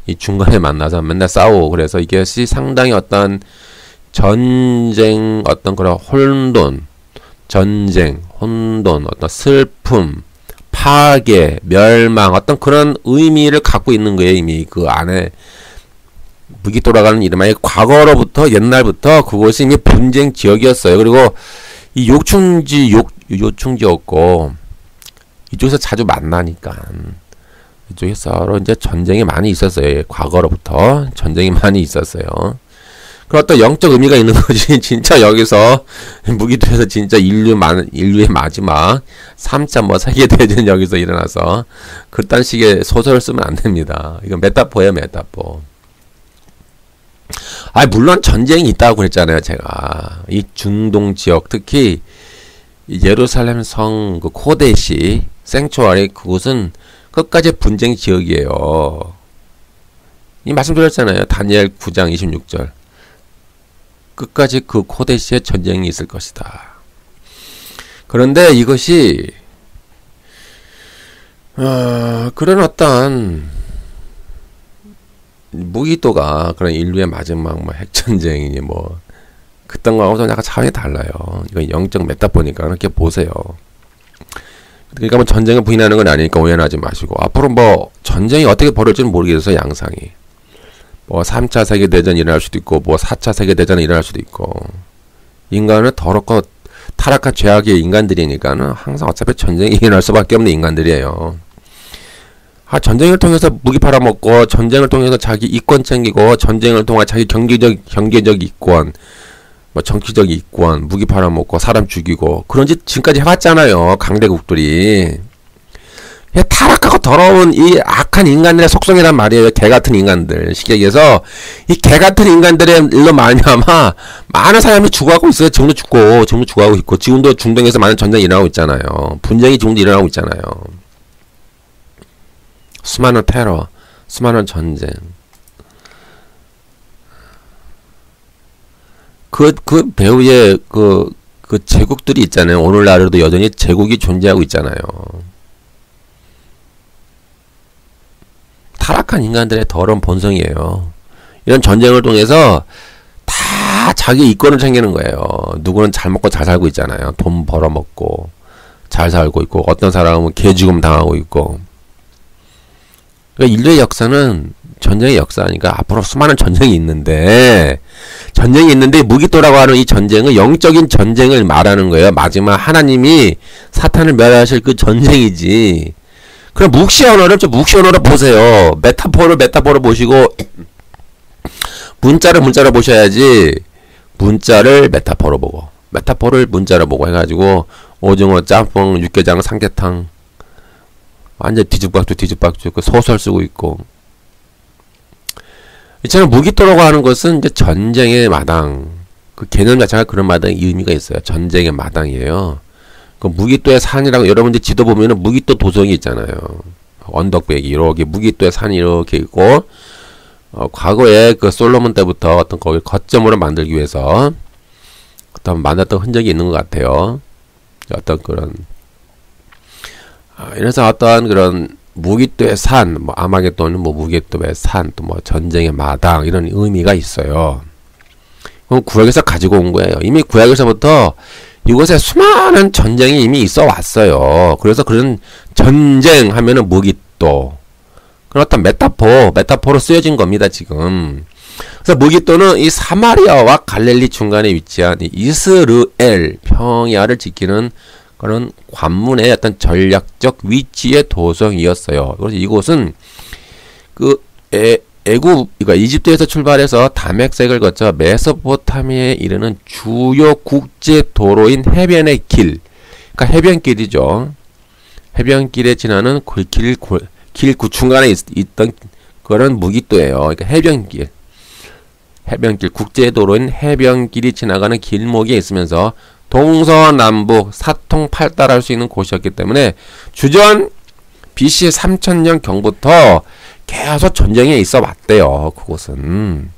이 중간에 만나서 맨날 싸우고 그래서 이것이 상당히 어떤 전쟁 어떤 그런 혼돈, 어떤 슬픔, 파괴, 멸망, 어떤 그런 의미를 갖고 있는 거예요. 이미 그 안에 무기또라가는 이름이 과거로부터 옛날부터 그곳이 이미 분쟁 지역이었어요. 그리고 이 요충지였고 이쪽에서 자주 만나니까 이쪽에 서로 이제 전쟁이 많이 있었어요. 과거로부터 전쟁이 많이 있었어요. 그런 어떤 영적 의미가 있는 거지. 진짜 여기서 무기또에서 진짜 인류의 마지막 3차 뭐 세계대전 여기서 일어나서 그딴 식의 소설을 쓰면 안 됩니다. 이건 메타포예요, 메타포. 물론 전쟁이 있다고 그랬잖아요, 제가. 이 중동 지역, 특히 예루살렘 성 그 코데시 생초아리 그곳은 끝까지 분쟁 지역이에요. 이 말씀드렸잖아요. 다니엘 9장 26절. 끝까지 그 코데시에 전쟁이 있을 것이다. 그런데 이것이 그런 어떤 무기또가 그런 인류의 마지막 뭐 핵전쟁이니 뭐 그딴 거하고는 약간 차원이 달라요. 이건 영적 메타포니까 그렇게 보세요. 그러니까 뭐 전쟁을 부인하는 건 아니니까 오해하지 마시고 앞으로 뭐 전쟁이 어떻게 벌어질지는 모르겠어요. 양상이 뭐 3차 세계대전이 일어날 수도 있고 뭐 4차 세계대전이 일어날 수도 있고 인간은 더럽고 타락한 죄악의 인간들이니까는 항상 어차피 전쟁이 일어날 수밖에 없는 인간들이에요. 전쟁을 통해서 무기 팔아먹고 전쟁을 통해서 자기 이권 챙기고 전쟁을 통해 자기 경제적 이권 뭐 정치적 이권 무기 팔아먹고 사람 죽이고 그런 짓 지금까지 해왔잖아요. 강대국들이. 타락하고 더러운 이 악한 인간들의 속성이란 말이에요. 개같은 인간들. 쉽게 얘기해서 이 개같은 인간들의 일로 말미암아 많은 사람이 죽어가고 있어요. 지금도 죽어가고 있고 지금도 중동에서 많은 전쟁이 일어나고 있잖아요. 분쟁이 지금도 일어나고 있잖아요. 수많은 테러, 수많은 전쟁. 그 배후에 그 제국들이 있잖아요. 오늘날에도 여전히 제국이 존재하고 있잖아요. 타락한 인간들의 더러운 본성이에요. 이런 전쟁을 통해서 다 자기 이권을 챙기는 거예요. 누구는 잘 먹고 잘 살고 있잖아요. 돈 벌어먹고 잘 살고 있고 어떤 사람은 개죽음 당하고 있고. 그러니까 인류의 역사는 전쟁의 역사니까 앞으로 수많은 전쟁이 있는데 무기또라고 하는 이 전쟁은 영적인 전쟁을 말하는 거예요. 마지막 하나님이 사탄을 멸하실 그 전쟁이지. 그럼 묵시 언어를 보세요. 메타포를 보시고 문자를 보셔야지. 문자를 메타포로 보고 메타포를 문자로 보고 해가지고 오징어 짬뽕 육개장 삼계탕 완전 뒤죽박죽 그 소설 쓰고 있고. 이처럼 무기또라고 하는 것은 이제 전쟁의 마당. 그 개념 자체가 그런 마당의 의미가 있어요. 전쟁의 마당이에요. 그 무기또의 산이라고 여러분들 지도 보면은 무기또 도성이 있잖아요. 언덕배기 이렇게 무기또의 산이 이렇게 있고 과거에 그 솔로몬 때부터 어떤 거기 거점으로 만들기 위해서 어떤 만들었던 흔적이 있는 것 같아요. 어떤 그런 이래서 어떤 그런 무기또의 산, 뭐 아마겟돈은 뭐 무기또의 산, 또 뭐 전쟁의 마당 이런 의미가 있어요. 그럼 구약에서 가지고 온 거예요. 이미 구약에서부터 이곳에 수많은 전쟁이 이미 있어 왔어요. 그래서 그런 전쟁 하면은 무기또. 그런 어떤 메타포로 쓰여진 겁니다, 지금. 그래서 무기또는 이 사마리아와 갈릴리 중간에 위치한 이 이스르엘 평야를 지키는 그런 관문의 어떤 전략적 위치의 도성이었어요. 그래서 이곳은 그러니까 이집트에서 출발해서 다맥색을 거쳐 메소포타미아에 이르는 주요 국제 도로인 해변의 길, 그러니까 해변길이죠. 해변길에 지나는 그 길 중간에 있던 그런 무기또예요. 그러니까 해변길, 국제 도로인 해변길이 지나가는 길목에 있으면서 동서남북 사통팔달할 수 있는 곳이었기 때문에 주전 BC 3000년 경부터 계속 전쟁에 있어 왔대요. 그곳은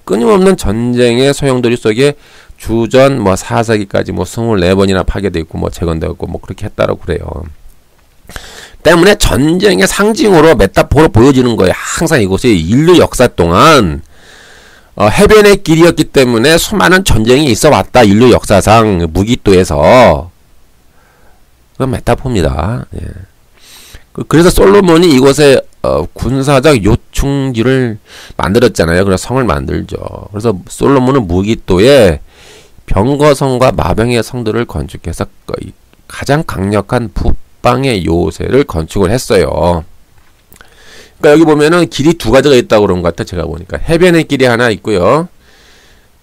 끊임없는 전쟁의 소용돌이 속에 주전 뭐 4세기까지 뭐 24번이나 파괴되어 있고 뭐 재건되었고 뭐 그렇게 했다고 그래요. 때문에 전쟁의 상징으로 메타포로 보여지는 거예요. 항상 이곳이 인류 역사 동안 해변의 길이었기 때문에 수많은 전쟁이 있어 왔다. 인류 역사상 무기또에서. 그건 메타포입니다. 예. 그래서 솔로몬이 이곳에 군사적 요충지를 만들었잖아요. 그래서 성을 만들죠. 그래서 솔로몬은 무기또에 병거성과 마병의 성들을 건축해서 가장 강력한 북방의 요새를 건축을 했어요. 그러니까 여기 보면은 길이 두 가지가 있다고 그런 것 같아. 제가 보니까 해변의 길이 하나 있고요.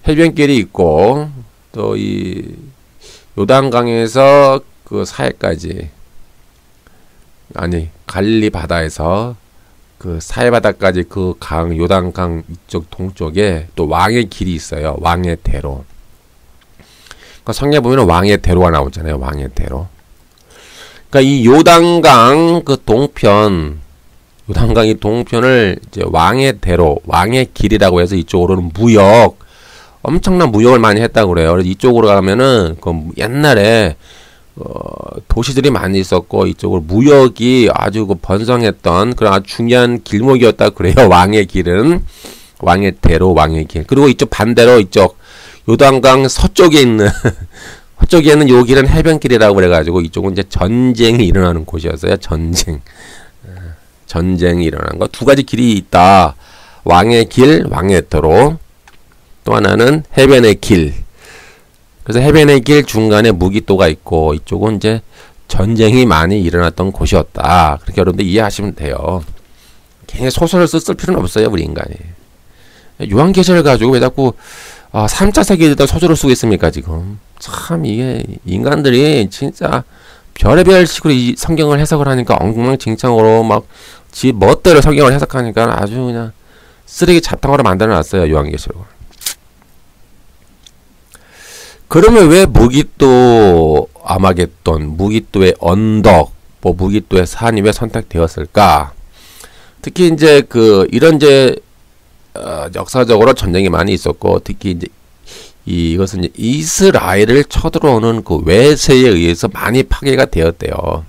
해변길이 있고 또 이 요단강에서 그 사해까지 갈릴리 바다에서 그 사해 바다까지 그 강 요단강 이쪽 동쪽에 또 왕의 길이 있어요. 왕의 대로. 그러니까 성경에 보면은 왕의 대로가 나오잖아요. 왕의 대로. 그러니까 이 요단강 그 동편 요단강 이 동편을 이제 왕의 대로, 왕의 길이라고 해서 이쪽으로는 무역, 엄청난 무역을 많이 했다고 그래요. 그래서 이쪽으로 가면은 그 옛날에 도시들이 많이 있었고 이쪽으로 무역이 아주 그 번성했던 그런 아주 중요한 길목이었다 그래요. 왕의 길은 왕의 대로, 왕의 길. 그리고 이쪽 반대로 이쪽 요단강 서쪽에 있는 서쪽에 있는 요 길은 해변길이라고 그래가지고 이쪽은 이제 전쟁이 일어나는 곳이었어요. 전쟁이 일어난 거. 두 가지 길이 있다. 왕의 길, 왕의 도로. 또 하나는 해변의 길. 그래서 해변의 길 중간에 무기도가 있고 이쪽은 이제 전쟁이 많이 일어났던 곳이었다. 그렇게 여러분들 이해하시면 돼요. 괜히 소설을 쓸 필요는 없어요. 우리 인간이. 요한계시를 가지고 왜 자꾸 3차 세계대전 소설을 쓰고 있습니까 지금. 참 이게 인간들이 진짜 별의별 식으로 이 성경을 해석을 하니까 엉망진창으로 막 지 멋대로 성경을 해석하니까 아주 그냥 쓰레기 자탕으로 만들어놨어요. 요한계시록을. 그러면 왜 무기또 아마겟돈, 무기또의 언덕, 뭐 무기또의 산이 왜 선택되었을까? 특히 이제 이런 이제 역사적으로 전쟁이 많이 있었고 특히 이제 이것은 이제 이스라엘을 쳐들어오는 그 외세에 의해서 많이 파괴가 되었대요.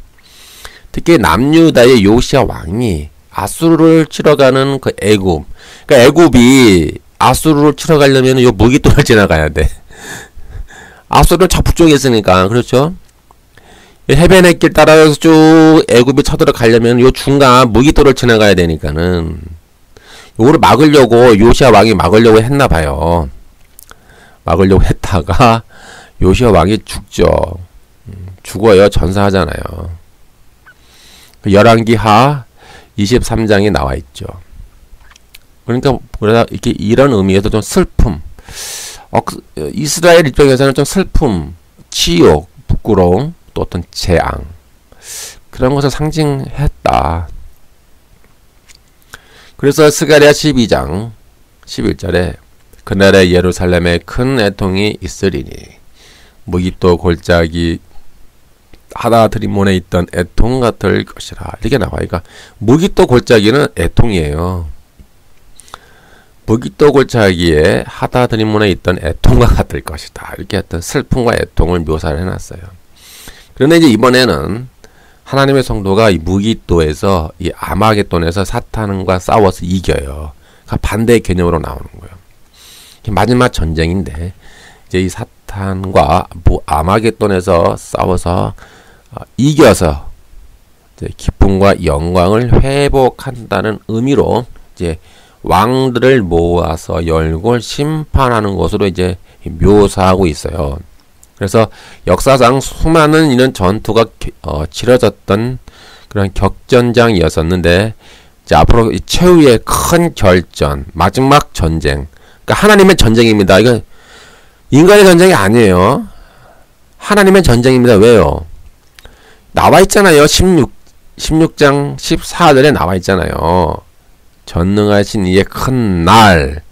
특히 남유다의 요시야 왕이 아수르를 치러 가는 그 애굽. 그러니까 애굽이 아수르를 치러 가려면 요 무기또를 지나가야 돼. 아수르는 저 북쪽에 있으니까 그렇죠. 해변의 길 따라서 쭉 애굽이 쳐들어 가려면 요 중간 무기또를 지나가야 되니까는 요거를 막으려고 요시야 왕이 막으려고 했나 봐요. 막으려고 했다가 요시야 왕이 죽죠. 죽어요. 전사하잖아요. 열왕기하 23장에 나와 있죠. 그러니까 이렇게 이런 의미에서 좀 슬픔. 이스라엘 입장에서는 좀 슬픔, 치욕, 부끄러움, 또 어떤 재앙 그런 것을 상징했다. 그래서 스가랴 12장 11절에 그날에 예루살렘에 큰 애통이 있으리니 무기또 골짜기 하다드림몬에 있던 애통 같을 것이라 이렇게 나와요. 그러니까 무기또 골짜기는 애통이에요. 무기또 골짜기에 하다드림몬에 있던 애통과 같을 것이다. 이렇게 했던 슬픔과 애통을 묘사를 해놨어요. 그런데 이제 이번에는 하나님의 성도가 이 무기또에서 이 아마겟돈에서 사탄과 싸워서 이겨요. 그러니까 반대의 개념으로 나오는 거예요. 마지막 전쟁인데 이제 이 사탄과 아마겟돈에서 싸워서 이겨서 이제 기쁨과 영광을 회복한다는 의미로 이제 왕들을 모아서 열골 심판하는 것으로 이제 묘사하고 있어요. 그래서 역사상 수많은 이런 전투가 치러졌던 그런 격전장이었었는데 이제 앞으로 최후의 큰 결전, 마지막 전쟁. 그러니까 하나님의 전쟁입니다. 이거 인간의 전쟁이 아니에요. 하나님의 전쟁입니다. 왜요? 나와 있잖아요. 16장 14절에 나와 있잖아요. 전능하신 이의 큰 날.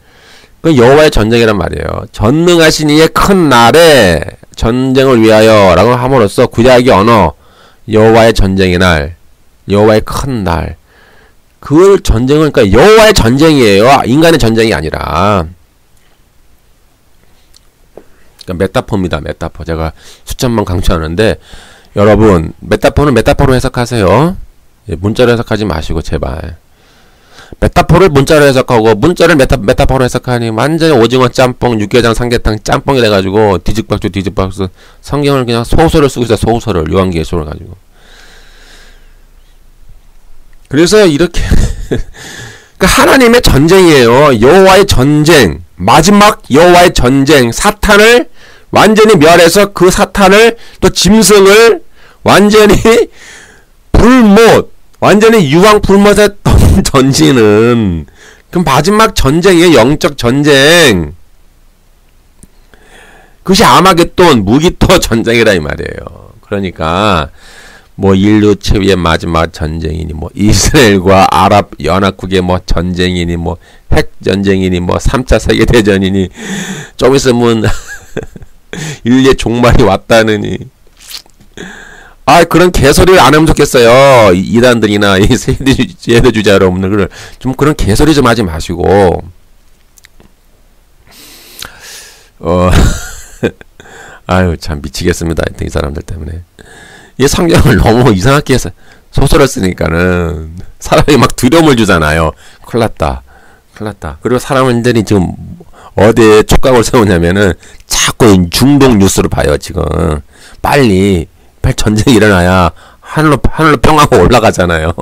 그 여호와의 전쟁이란 말이에요. 전능하신 이의 큰 날에 전쟁을 위하여 라고 함으로써 구약의 언어 여호와의 전쟁의 날, 여호와의 큰 날. 그 전쟁은 그러니까 여호와의 전쟁이에요. 인간의 전쟁이 아니라. 그러니까 메타포입니다. 메타포. 제가 수천번 강조하는데 여러분 메타포는 메타포로 해석하세요. 문자로 해석하지 마시고 제발. 메타포를 문자로 해석하고 문자를 메타포로 해석하니 완전히 오징어 짬뽕, 육개장, 삼계탕 짬뽕이 돼가지고 뒤집박수 성경을 그냥 소설을 쓰고 있어요. 소설을 요한계시록을 가지고. 그래서 이렇게 그러니까 하나님의 전쟁이에요. 여호와의 전쟁, 마지막 여호와의 전쟁. 사탄을 완전히 멸해서 그 사탄을 또 짐승을 완전히 불못, 완전히 유황 불못에 던지는 그 마지막 전쟁이에요. 영적 전쟁. 그것이 아마겟돈 무기또 전쟁이라 이 말이에요. 그러니까 뭐 인류 최후의 마지막 전쟁이니 뭐 이스라엘과 아랍 연합국의 뭐 전쟁이니 뭐 핵 전쟁이니 뭐 3차 세계 대전이니 좀 있으면 인류의 종말이 왔다느니 아, 그런 개소리를 안 하면 좋겠어요. 이단들이나 이 세대주자 여러분들, 좀 그런 개소리 좀 하지 마시고, 아유, 참 미치겠습니다. 이 사람들 때문에. 이 성경을 너무 이상하게 해서 소설을 쓰니까는 사람이 막 두려움을 주잖아요. 큰일 났다. 큰일 났다. 그리고 사람들이 지금 어디에 촉각을 세우냐면은 자꾸 중동 뉴스를 봐요, 지금. 빨리 전쟁이 일어나야 하늘로 뿅 하고 올라가잖아요.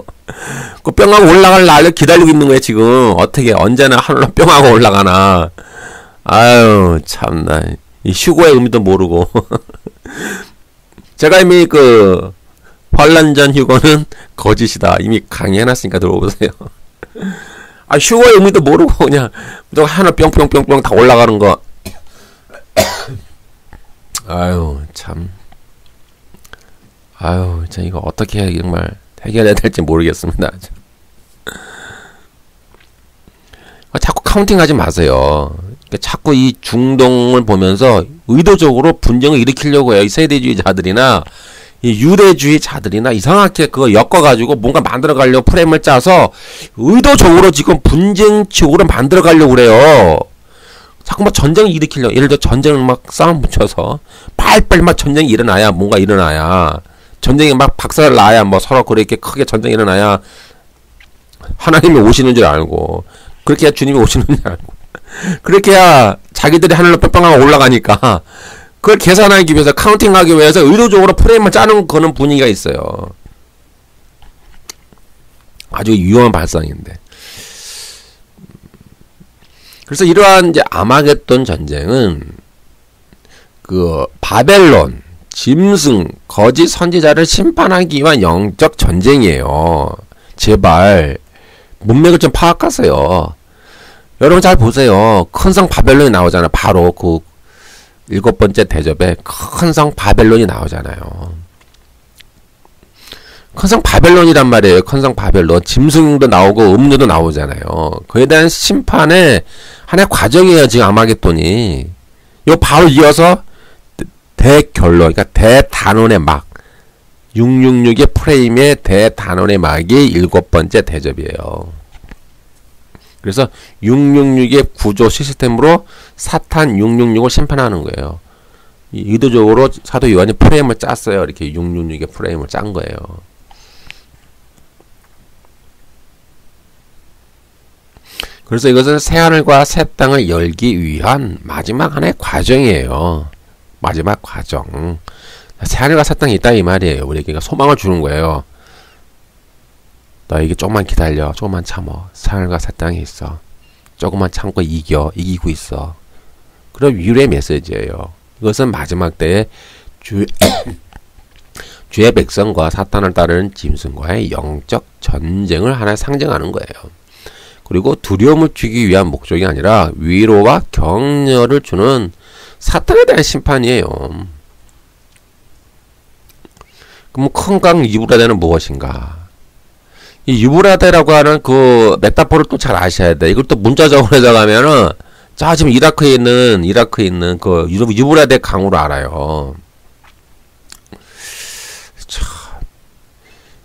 그 뿅 하고 올라갈 날을 기다리고 있는 거예요, 지금. 어떻게, 언제나 하늘로 뿅 하고 올라가나. 아유, 참나. 이 휴고의 의미도 모르고. 제가 이미 환란 전 휴고는 거짓이다. 이미 강의해놨으니까 들어보세요. 아, 휴고의 의미도 모르고 그냥 하늘 뿅뿅뿅뿅 다 올라가는 거. 아유, 참. 아유, 참 이거 어떻게 정말 해결해야 될지 모르겠습니다. 자꾸 카운팅하지 마세요. 자꾸 이 중동을 보면서 의도적으로 분쟁을 일으키려고 해요. 이 세대주의자들이나 이 유대주의자들이나 이상하게 그거 엮어가지고 뭔가 만들어가려고 프레임을 짜서 의도적으로 지금 분쟁치고를 만들어가려고 그래요. 자꾸 막 전쟁을 일으키려고. 예를 들어 전쟁을 막 싸움 붙여서 빨리빨리 막 전쟁이 일어나야 뭔가 일어나야 전쟁이 막 박살을 나야 뭐 서로 그렇게 크게 전쟁이 일어나야 하나님이 오시는 줄 알고 그렇게 해야 주님이 오시는 줄 알고 그렇게 해야 자기들이 하늘로 뿅뿅하고 올라가니까 그걸 계산하기 위해서 카운팅하기 위해서 의도적으로 프레임을 짜는 그런 분위기가 있어요. 아주 위험한 발상인데. 그래서 이러한 이제 아마겟돈 전쟁은 바벨론, 짐승, 거짓 선지자를 심판하기 위한 영적 전쟁이에요. 제발 문맥을 좀 파악하세요. 여러분 잘 보세요. 큰 성 바벨론이 나오잖아요. 바로 그 7번째 대접에 큰 성 바벨론이 나오잖아요. 큰 성 바벨론이란 말이에요. 큰 성 바벨론. 짐승도 나오고 음료도 나오잖아요. 그에 대한 심판의 하나의 과정이에요. 지금 아마겟돈이. 요 바로 이어서 대결론, 그러니까 대단원의 막. 666의 프레임의 대단원의 막이 7번째 대접이에요. 그래서 666의 구조 시스템으로 사탄 666을 심판하는 거예요. 의도적으로 사도 요한이 프레임을 짰어요. 이렇게 666의 프레임을 짠 거예요. 그래서 이것은 새하늘과 새 땅을 열기 위한 마지막 하나의 과정이에요. 마지막 과정. 새하늘과 새 땅이 있다 이 말이에요. 우리에게 소망을 주는 거예요. 너에게 조금만 기다려. 조금만 참어. 새하늘과 새 땅이 있어. 조금만 참고 이기고 있어. 그런 위로의 메시지예요. 이것은 마지막 때에 주의 백성과 사탄을 따르는 짐승과의 영적 전쟁을 하나 상징하는 거예요. 그리고 두려움을 주기 위한 목적이 아니라 위로와 격려를 주는 사탄에 대한 심판이에요. 그럼 큰 강 유브라데는 무엇인가? 이 유브라데라고 하는 그 메타포를 또 잘 아셔야 돼. 이걸 또 문자적으로 해석하면은 자 지금 이라크에 있는 그 유브라데 강으로 알아요. 참,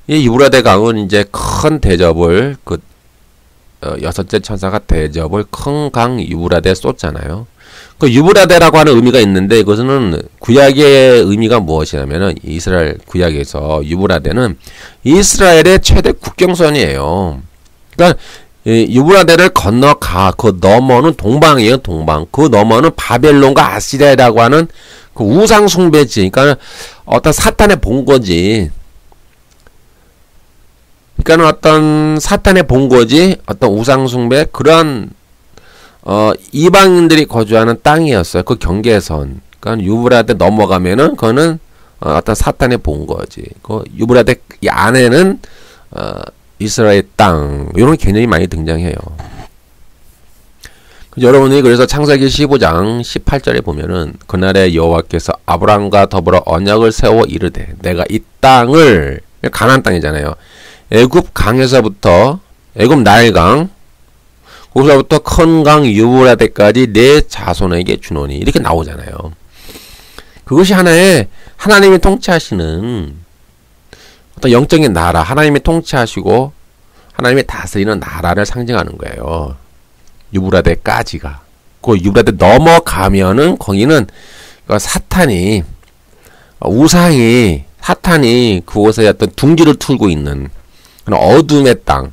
이 유브라데 강은 이제 큰 대접을 여섯째 천사가 대접을 큰 강 유브라데에 쏟잖아요. 그 유브라데라고 하는 의미가 있는데 이것은 구약의 의미가 무엇이냐면은 이스라엘 구약에서 유브라데는 이스라엘의 최대 국경선이에요. 그러니까 유브라데를 건너가 그 너머는 동방이에요. 동방. 그 너머는 바벨론과 아시리아라고 하는 그 우상 숭배지. 그러니까 어떤 사탄의 본거지. 그러니까 어떤 사탄의 본거지. 어떤 우상 숭배 그런 이방인들이 거주하는 땅이었어요. 그 경계선. 그러니까 유브라데 넘어가면은 그거는 어떤 사탄의 본거지. 그 유브라데 안에는 이스라엘 땅 이런 개념이 많이 등장해요. 여러분이 그래서 창세기 15장 18절에 보면은 그날에 여호와께서 아브람과 더불어 언약을 세워 이르되 내가 이 땅을 가나안 땅이잖아요. 애굽 강에서부터 애굽 나일강 거기서부터 큰 강 유브라데까지 내 자손에게 주노니 이렇게 나오잖아요. 그것이 하나의 하나님이 통치하시는 어떤 영적인 나라, 하나님이 통치하시고 하나님이 다스리는 나라를 상징하는 거예요. 유브라데까지가. 그 유브라데 넘어가면은 거기는 사탄이, 우상이, 사탄이 그곳에 어떤 둥지를 틀고 있는 그런 어둠의 땅,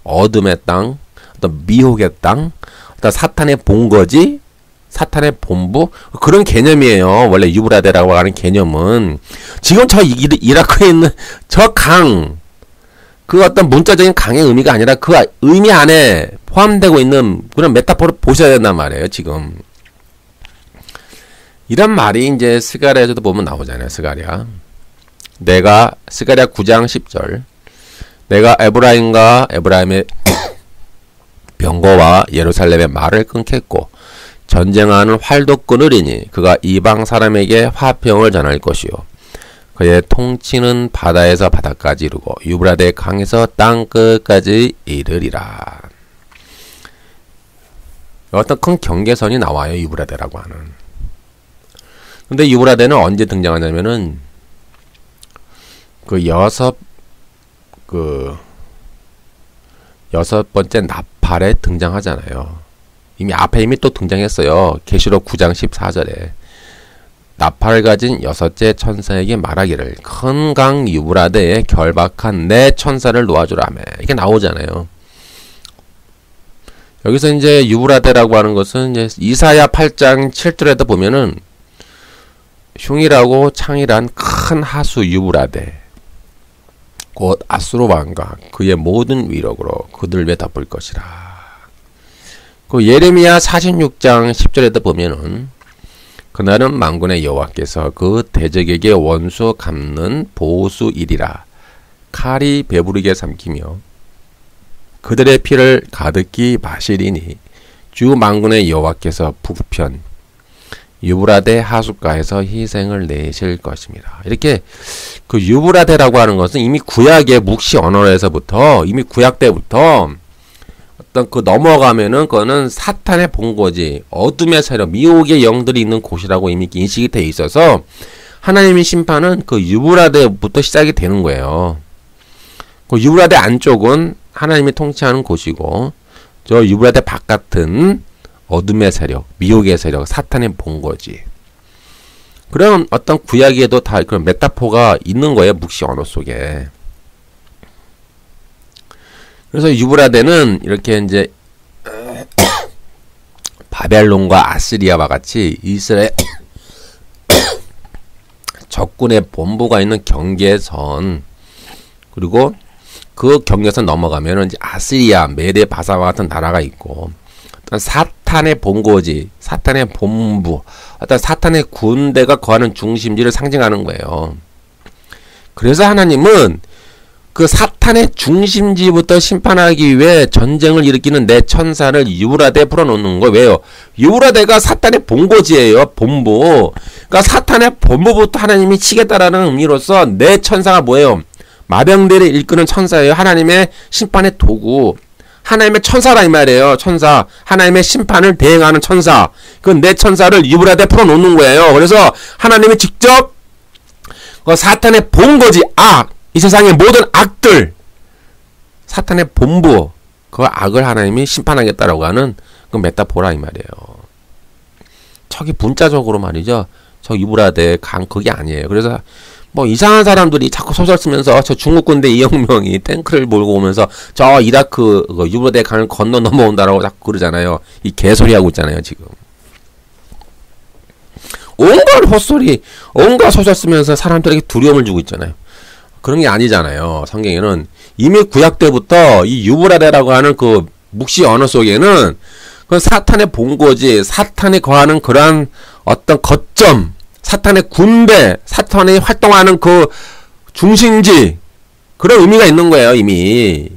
어둠의 땅, 어떤 미혹의 땅, 어떤 사탄의 본거지, 사탄의 본부, 그런 개념이에요. 원래 유브라데라고 하는 개념은. 지금 저 이라크에 있는 저 강, 그 어떤 문자적인 강의 의미가 아니라 그 의미 안에 포함되고 있는 그런 메타포를 보셔야 된단 말이에요, 지금. 이런 말이 이제 스가랴에서도 보면 나오잖아요, 스가랴. 스가랴 9장 10절. 내가 에브라임의 병거와 예루살렘의 말을 끊겠고, 전쟁하는 활도 끊으리니 그가 이방 사람에게 화평을 전할 것이요. 그의 통치는 바다에서 바다까지 이르고 유브라데 강에서 땅 끝까지 이르리라. 어떤 큰 경계선이 나와요, 유브라데라고 하는. 근데 유브라데는 언제 등장하냐면은 여섯 번째 나팔에 등장하잖아요. 이미 또 등장했어요. 계시록 9장 14절에 나팔을 가진 여섯째 천사에게 말하기를 큰 강 유브라데에 결박한 내 천사를 놓아주라며, 이게 나오잖아요. 여기서 이제 유브라데라고 하는 것은 이제 이사야 8장 7절에도 보면은 흉이라고 창이란 큰 하수 유브라데, 곧 아수르 왕과 그의 모든 위력으로 그들 덮을 것이라. 그 예레미야 46장 10절에도 보면은 그날은 만군의 여호와께서 그 대적에게 원수 갚는 보수일이라. 칼이 배부르게 삼키며 그들의 피를 가득히 마시리니 주 만군의 여호와께서 북편 유브라데 하숫가에서 희생을 내실 것입니다. 이렇게 그 유브라데라고 하는 것은 이미 구약의 묵시 언어에서부터, 이미 구약 때부터 어떤 그 넘어가면은 그거는 사탄의 본거지, 어둠의 세력, 미혹의 영들이 있는 곳이라고 이미 인식이 돼 있어서 하나님의 심판은 그 유브라데부터 시작이 되는 거예요. 그 유브라데 안쪽은 하나님이 통치하는 곳이고, 저 유브라데 바깥은 어둠의 세력, 미혹의 세력, 사탄의 본거지. 그런 어떤 구약에도 다 그런 메타포가 있는 거예요, 묵시 언어 속에. 그래서 유브라데는 이렇게 이제 바벨론과 아시리아와 같이 이스라엘 적군의 본부가 있는 경계선, 그리고 그 경계선 넘어가면은 이제 아시리아, 메데 바사와 같은 나라가 있고, 어떤 사탄의 본거지, 사탄의 본부, 어떤 사탄의 군대가 거하는 중심지를 상징하는 거예요. 그래서 하나님은 그 사탄의 중심지부터 심판하기 위해 전쟁을 일으키는 내 천사를 유브라데에 풀어놓는 거예요. 왜요? 유브라데가 사탄의 본거지예요. 본부. 그러니까 사탄의 본부부터 하나님이 치겠다라는 의미로서 내 천사가 뭐예요? 마병대를 이끄는 천사예요. 하나님의 심판의 도구. 하나님의 천사라 이 말이에요. 천사. 하나님의 심판을 대행하는 천사. 그 내 천사를 유브라데에 풀어놓는 거예요. 그래서 하나님이 직접 그 사탄의 본거지, 악, 이 세상의 모든 악들, 사탄의 본부, 그 악을 하나님이 심판하겠다라고 하는 그 메타포라 이 말이에요. 저기 문자적으로 말이죠. 저 유브라데 강 그게 아니에요. 그래서 뭐 이상한 사람들이 자꾸 소설 쓰면서 저 중국 군대 이영명이 탱크를 몰고 오면서 저 이라크 유브라데 강을 건너 넘어온다라고 자꾸 그러잖아요. 이 개소리 하고 있잖아요, 지금. 온갖 헛소리, 온갖 소설 쓰면서 사람들에게 두려움을 주고 있잖아요. 그런 게 아니잖아요. 성경에는 이미 구약 때부터 이 유브라데라고 하는 그 묵시 언어 속에는 그 사탄의 본거지, 사탄이 거하는 그러한 어떤 거점, 사탄의 군대, 사탄이 활동하는 그 중심지, 그런 의미가 있는 거예요. 이미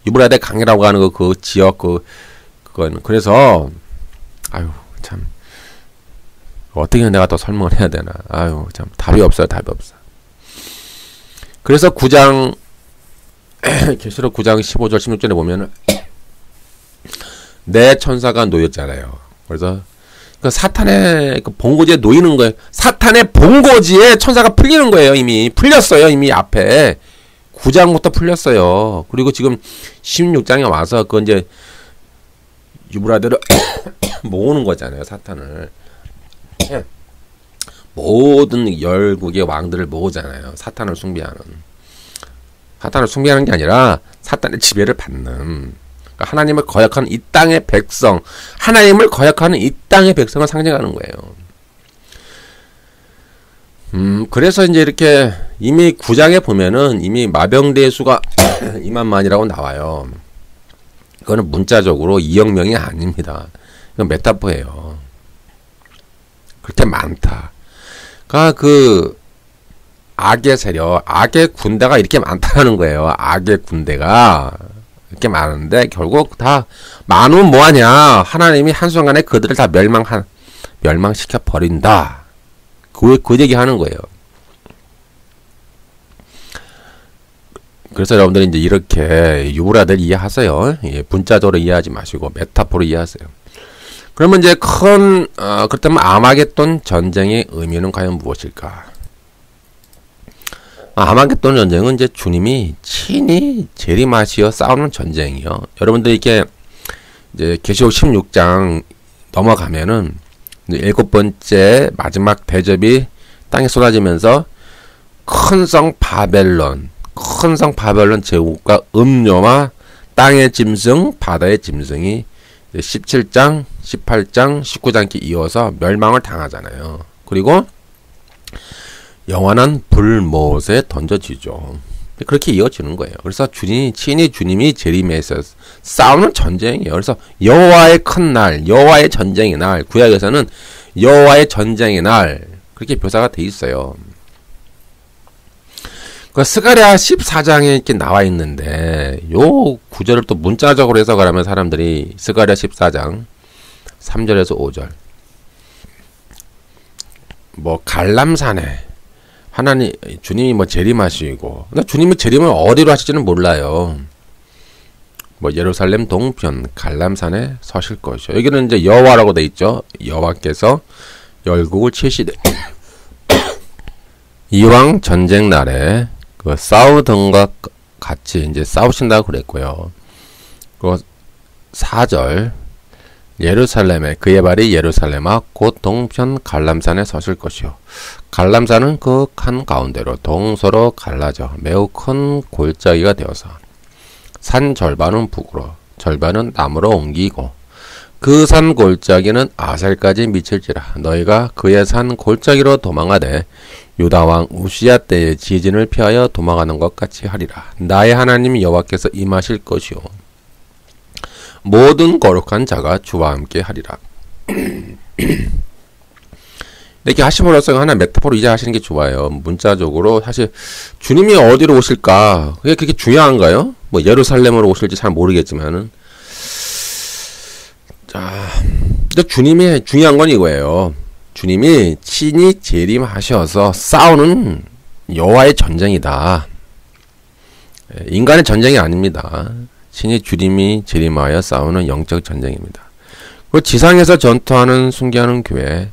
유브라데 강이라고 하는 그 지역 그건. 그래서 아유 참 어떻게 내가 더 설명을 해야 되나. 아유 참 답이 없어요. 답이 없어. 그래서 계시록 9장 15절 16절에 보면은 내 천사가 놓였잖아요. 그래서 그 사탄의 그 본거지에 놓이는 거예요. 사탄의 본거지에 천사가 풀리는 거예요. 이미 풀렸어요. 이미 앞에 9장부터 풀렸어요. 그리고 지금 16장에 와서 그 이제 유브라데를 모으는 거잖아요. 사탄을. 모든 열국의 왕들을 모으잖아요. 사탄을 숭배하는. 사탄을 숭배하는 게 아니라 사탄의 지배를 받는. 그러니까 하나님을 거역하는 이 땅의 백성. 하나님을 거역하는 이 땅의 백성을 상징하는 거예요. 그래서 이제 이렇게 이미 9장에 보면은 이미 마병대의 수가 2만만이라고 나와요. 그거는 문자적으로 2억 명이 아닙니다. 이건 메타포예요. 그렇게 많다. 그러니까 그 악의 세력, 악의 군대가 이렇게 많다는 거예요. 악의 군대가 이렇게 많은데 결국 다 많으면 뭐하냐? 하나님이 한순간에 그들을 다 멸망시켜 버린다. 그 얘기 하는 거예요. 그래서 여러분들이 이제 이렇게 유브라데를 이해하세요. 예, 문자적으로 이해하지 마시고 메타포로 이해하세요. 그러면 이제 그렇다면 아마겟돈 전쟁의 의미는 과연 무엇일까? 아마겟돈 전쟁은 이제 주님이 친히 재림하시어 싸우는 전쟁이요. 여러분들 이렇게 이제 계시록 16장 넘어가면은 이제 7번째 마지막 대접이 땅에 쏟아지면서 큰 성 바벨론 제국과 음녀와 땅의 짐승, 바다의 짐승이 17장, 18장, 19장 이렇게 이어서 멸망을 당하잖아요. 그리고 영원한 불못에 던져지죠. 그렇게 이어지는 거예요. 그래서 친히 주님이 재림해서 싸우는 전쟁이에요. 그래서 여호와의 큰 날, 여호와의 전쟁의 날, 구약에서는 여호와의 전쟁의 날 그렇게 묘사가 돼 있어요. 그 스가랴 14장에 이렇게 나와 있는데 요 구절을 또 문자적으로 해석을 하면 사람들이 스가랴 14장 3절에서 5절 뭐 갈람산에 주님이 뭐 재림하시고 근데 주님이 재림을 어디로 하실지는 몰라요. 뭐 예루살렘 동편 갈람산에 서실 것이요. 여기는 이제 여호와라고 돼 있죠. 여호와께서 열국을 치시되 이왕 전쟁 날에 그 싸우던가 같이 이제 싸우신다고 그랬고요. 그 4절 예루살렘에 그의 발이 예루살렘아 곧 동편 갈람산에 서실 것이요. 갈람산은 그 한 가운데로 동서로 갈라져 매우 큰 골짜기가 되어서 산 절반은 북으로 절반은 남으로 옮기고 그 산 골짜기는 아셀까지 미칠지라. 너희가 그의 산 골짜기로 도망하되 유다왕 우시야 때의 지진을 피하여 도망하는 것 같이 하리라. 나의 하나님 여호와께서 임하실 것이요 모든 거룩한 자가 주와 함께 하리라. 이렇게 하심으로써 하나 메타포로 이해하시는 게 좋아요. 문자적으로 사실 주님이 어디로 오실까 그게 그렇게 중요한가요? 뭐 예루살렘으로 오실지 잘 모르겠지만은 자, 주님이 중요한 건 이거예요. 주님이 친히 재림하셔서 싸우는 여호와의 전쟁이다. 인간의 전쟁이 아닙니다. 친히 주님이 재림하여 싸우는 영적 전쟁입니다. 그리고 지상에서 전투하는 순교하는 교회,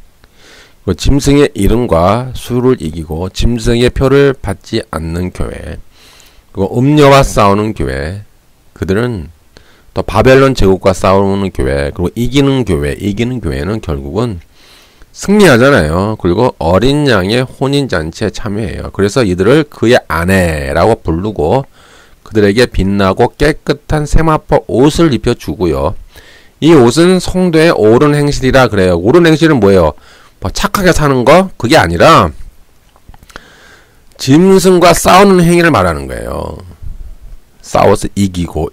짐승의 이름과 수를 이기고 짐승의 표를 받지 않는 교회, 그리고 음녀와 싸우는 교회, 그들은 또 바벨론 제국과 싸우는 교회, 그리고 이기는 교회는 결국은 승리하잖아요. 그리고 어린 양의 혼인잔치에 참여해요. 그래서 이들을 그의 아내라고 부르고 그들에게 빛나고 깨끗한 세마포 옷을 입혀주고요. 이 옷은 성도의 옳은 행실이라 그래요. 옳은 행실은 뭐예요? 뭐 착하게 사는 거? 그게 아니라 짐승과 싸우는 행위를 말하는 거예요. 싸워서 이기고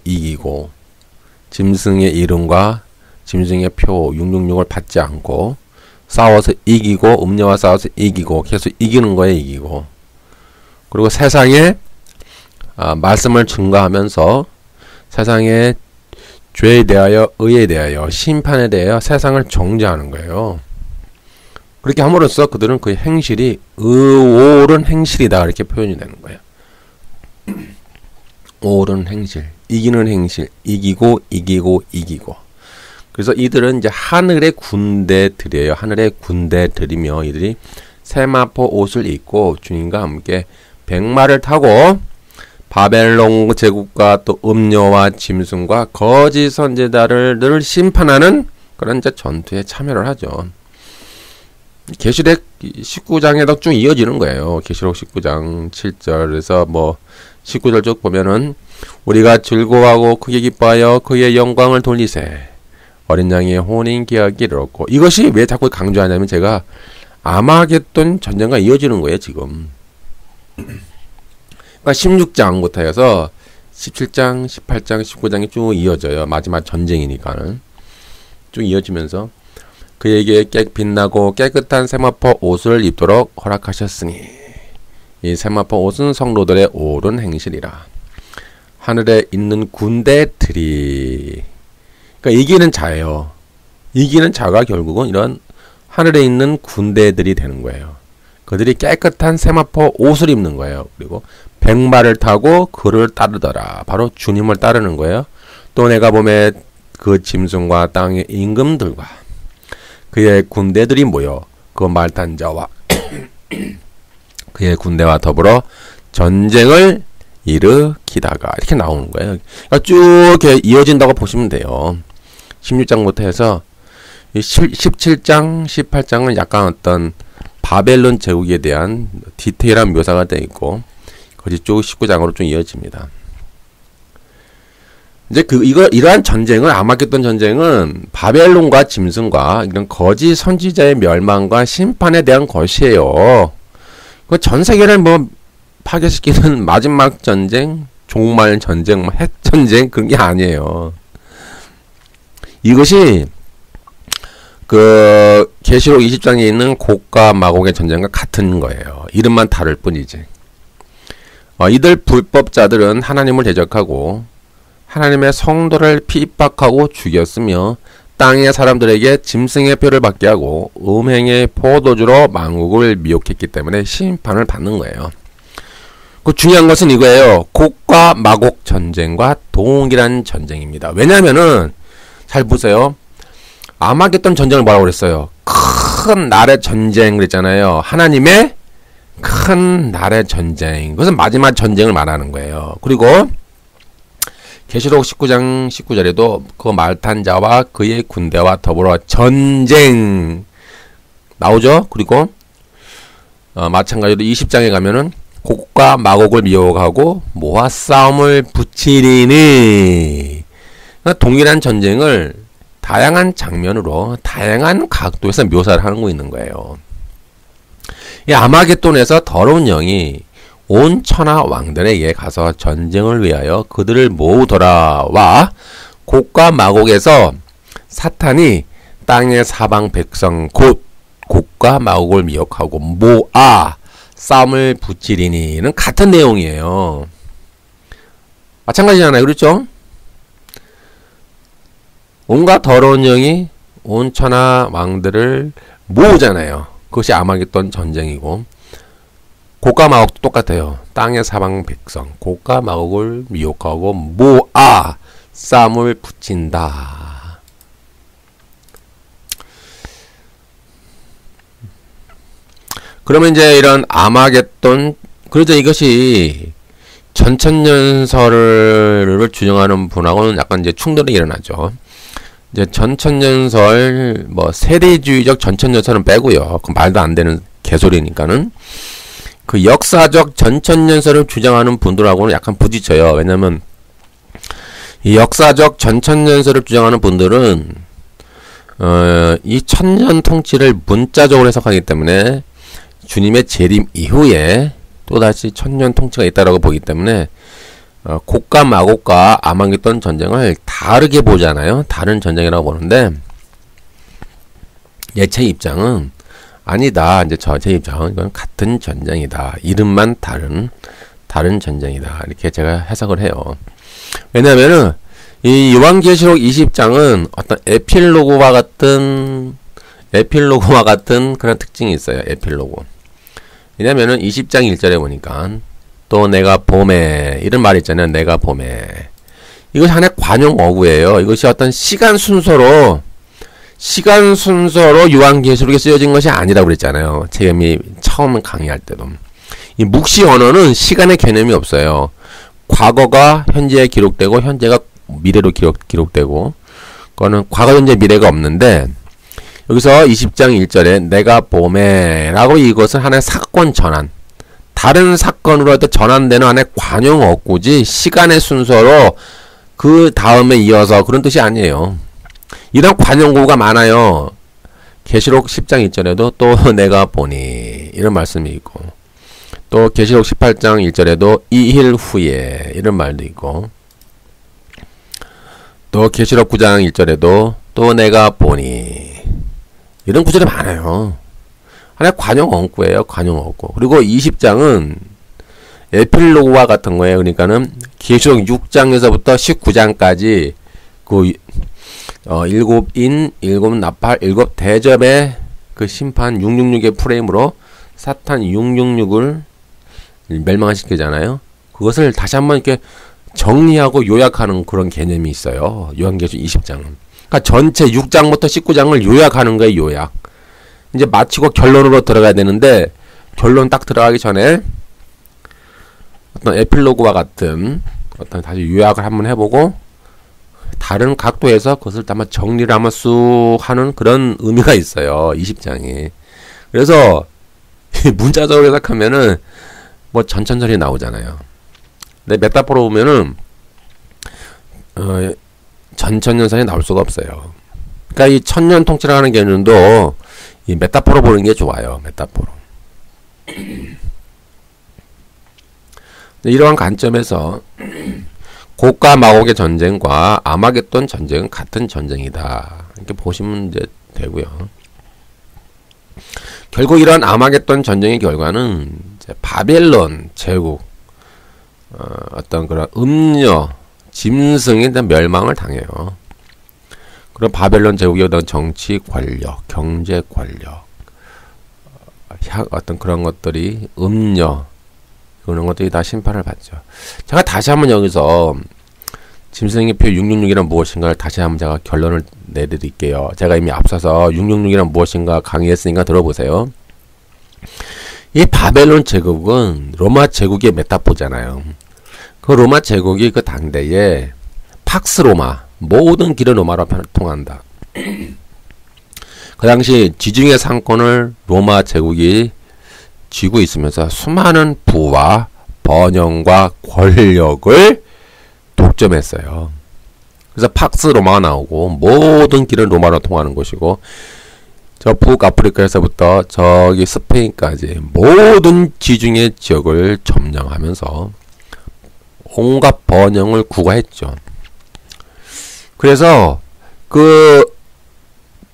짐승의 이름과 짐승의 표 666을 받지 않고 싸워서 이기고 음녀와 싸워서 이기고 계속 이기는 거에 이기고 그리고 세상에 말씀을 증거하면서 세상의 죄에 대하여 의에 대하여 심판에 대하여 세상을 정죄하는 거예요. 그렇게 함으로써 그들은 그 행실이 옳은 행실이다 이렇게 표현이 되는 거예요. 옳은 행실, 이기는 행실, 이기고. 그래서 이들은 이제 하늘의 군대들이에요. 하늘의 군대들이며 이들이 세마포 옷을 입고 주님과 함께 백마를 타고 바벨론 제국과 또 음녀와 짐승과 거짓 선지자를 늘 심판하는 그런 이제 전투에 참여를 하죠. 계시록 19장에도 쭉 이어지는 거예요. 계시록 19장 7절에서 뭐 19절 쭉 보면은 우리가 즐거워하고 크게 기뻐하여 그의 영광을 돌리세. 어린 양의 혼인 계약이 이르렀고. 이것이 왜 자꾸 강조하냐면 제가 아마겟돈 전쟁과 이어지는 거예요, 지금. 그러니까 16장부터 해서 17장, 18장, 19장이 쭉 이어져요. 마지막 전쟁이니까는. 쭉 이어지면서 그에게 빛나고 깨끗한 세마포 옷을 입도록 허락하셨으니 이 세마포 옷은 성도들의 옳은 행실이라. 하늘에 있는 군대들이, 그러니까 이기는 자예요. 이기는 자가 결국은 이런 하늘에 있는 군대들이 되는 거예요. 그들이 깨끗한 세마포 옷을 입는 거예요. 그리고 백마를 타고 그를 따르더라. 바로 주님을 따르는 거예요. 또 내가 보매 그 짐승과 땅의 임금들과 그의 군대들이 모여 그 말탄 자와 그의 군대와 더불어 전쟁을 일으키다가 이렇게 나오는 거예요. 그러니까 쭉 이렇게 이어진다고 보시면 돼요. 16장부터 해서 17장, 18장은 약간 어떤 바벨론 제국에 대한 디테일한 묘사가 되어 있고 거기 쭉 19장으로 좀 이어집니다. 이제 이러한 전쟁은 아마겟돈 전쟁은 바벨론과 짐승과 이런 거짓 선지자의 멸망과 심판에 대한 것이에요. 그 전 세계를 뭐 파괴시키는 마지막 전쟁, 종말 전쟁, 핵 전쟁 그런 게 아니에요. 이것이 그 계시록 20장에 있는 곡과 마곡의 전쟁과 같은 거예요. 이름만 다를 뿐이지. 이들 불법자들은 하나님을 대적하고 하나님의 성도를 핍박하고 죽였으며 땅의 사람들에게 짐승의 뼈를 받게 하고 음행의 포도주로 만국을 미혹했기 때문에 심판을 받는 거예요. 그 중요한 것은 이거예요. 곡과 마곡 전쟁과 동일한 전쟁입니다. 왜냐하면은 잘 보세요. 아마겟돈 전쟁을 뭐라고 그랬어요? 큰 날의 전쟁 그랬잖아요. 하나님의 큰 날의 전쟁. 그것은 마지막 전쟁을 말하는 거예요. 그리고 계시록 19장 19절에도 그 말탄 자와 그의 군대와 더불어 전쟁 나오죠. 그리고 마찬가지로 20장에 가면은 곡과 마곡을 미혹하고 모아 싸움을 붙이리니, 그러니까 동일한 전쟁을 다양한 장면으로 다양한 각도에서 묘사를 하고 있는 거예요. 이 아마겟돈에서 더러운 영이 온 천하 왕들에게 가서 전쟁을 위하여 그들을 모으더라와 곡과 마곡에서 사탄이 땅의 사방 백성 곧 곡과 마곡을 미혹하고 모아 싸움을 붙이리니는 같은 내용이에요. 마찬가지잖아요. 그렇죠? 온갖 더러운 영이 온 천하 왕들을 모으잖아요. 그것이 아마겟돈 전쟁이고, 곡과 마곡도 똑같아요. 땅의 사방 백성 곡과 마곡을 미혹하고 모아 싸움을 붙인다. 그러면 이제 이런 아마겟돈, 그러죠. 이것이 전천년설을 주장하는 분하고는 약간 이제 충돌이 일어나죠. 이제 전천년설, 뭐 세대주의적 전천년설은 빼고요. 그 말도 안 되는 개소리니까는 그 역사적 전천년설을 주장하는 분들하고는 약간 부딪혀요. 왜냐면 이 역사적 전천년설을 주장하는 분들은 이 천년 통치를 문자적으로 해석하기 때문에 주님의 재림 이후에 또다시 천년 통치가 있다라고 보기 때문에 곡과 마곡과 아마겟돈 전쟁을 다르게 보잖아요. 다른 전쟁이라고 보는데, 제 입장은 아니다. 이제 제 입장은 이건 같은 전쟁이다. 이름만 다른 전쟁이다. 이렇게 제가 해석을 해요. 왜냐면은 이 요한계시록 20장은 어떤 에필로그와 같은 그런 특징이 있어요. 에필로그. 왜냐면은 20장 1절에 보니까 또 내가 봄에 이런 말이 있잖아요. 내가 봄에. 이것이 하나의 관용 어구예요. 이것이 어떤 시간 순서로 요한계시록에 쓰여진 것이 아니라고 그랬잖아요. 제가 처음 강의할 때도. 이 묵시 언어는 시간의 개념이 없어요. 과거가 현재에 기록되고 현재가 미래로 기록되고 그거는 과거 현재 미래가 없는데 여기서 20장 1절에 내가 봄에 라고 이것은 하나의 사건 전환 다른 사건으로 전환되는 하나의 관용 어구지 시간의 순서로 그 다음에 이어서 그런 뜻이 아니에요. 이런 관용구가 많아요. 계시록 10장 1절에도 또 내가 보니 이런 말씀이 있고 또 계시록 18장 1절에도 이일 후에 이런 말도 있고 또 계시록 9장 1절에도 또 내가 보니 이런 구절이 많아요. 하나의 관용 어구예요. 관용 어구. 그리고 20장은 에필로그와 같은 거예요. 그러니까는 계시록 6장에서부터 19장까지 그 일곱 인, 일곱 나팔, 일곱 대접의 그 심판 666의 프레임으로 사탄 666을 멸망시키잖아요. 그것을 다시 한번 이렇게 정리하고 요약하는 그런 개념이 있어요. 요한계시록 20장은. 그러니까 전체 6장부터 19장을 요약하는 거예요. 요약. 이제 마치고 결론으로 들어가야 되는데 결론 딱 들어가기 전에 어떤 에필로그와 같은 어떤 다시 요약을 한번 해보고 다른 각도에서 그것을 한번 정리를 한번 쑥 하는 그런 의미가 있어요. 20장이. 그래서 문자적으로 해석하면은 뭐 전천절이 나오잖아요. 근데 메타포로 보면은 전천년설이 나올 수가 없어요. 그러니까 이 천년 통치라는 개념도 이 메타포로 보는 게 좋아요. 메타포로. 이러한 관점에서 곡과 마곡의 전쟁과 아마겟돈 전쟁은 같은 전쟁이다. 이렇게 보시면 이제 되고요. 결국 이러한 아마겟돈 전쟁의 결과는 이제 바벨론 제국 어떤 그런 음녀 짐승에 대한 멸망을 당해요. 그런 바벨론 제국의 어떤 정치 권력, 경제 권력, 어떤 그런 것들이 음녀 그런 것들이 다 심판을 받죠. 제가 다시 한번 여기서 짐승의 표 666이란 무엇인가를 다시 한번 제가 결론을 내드릴게요. 제가 이미 앞서서 666이란 무엇인가 강의했으니까 들어보세요. 이 바벨론 제국은 로마 제국의 메타포잖아요. 그 로마 제국이 그 당대에 팍스 로마, 모든 길은 로마로 통한다. 그 당시 지중해 상권을 로마 제국이 쥐고 있으면서 수많은 부와 번영과 권력을 독점했어요. 그래서 팍스 로마가 나오고 모든 길은 로마로 통하는 것이고 저 북아프리카에서부터 저기 스페인까지 모든 지중해 지역을 점령하면서 온갖 번영을 구가했죠. 그래서 그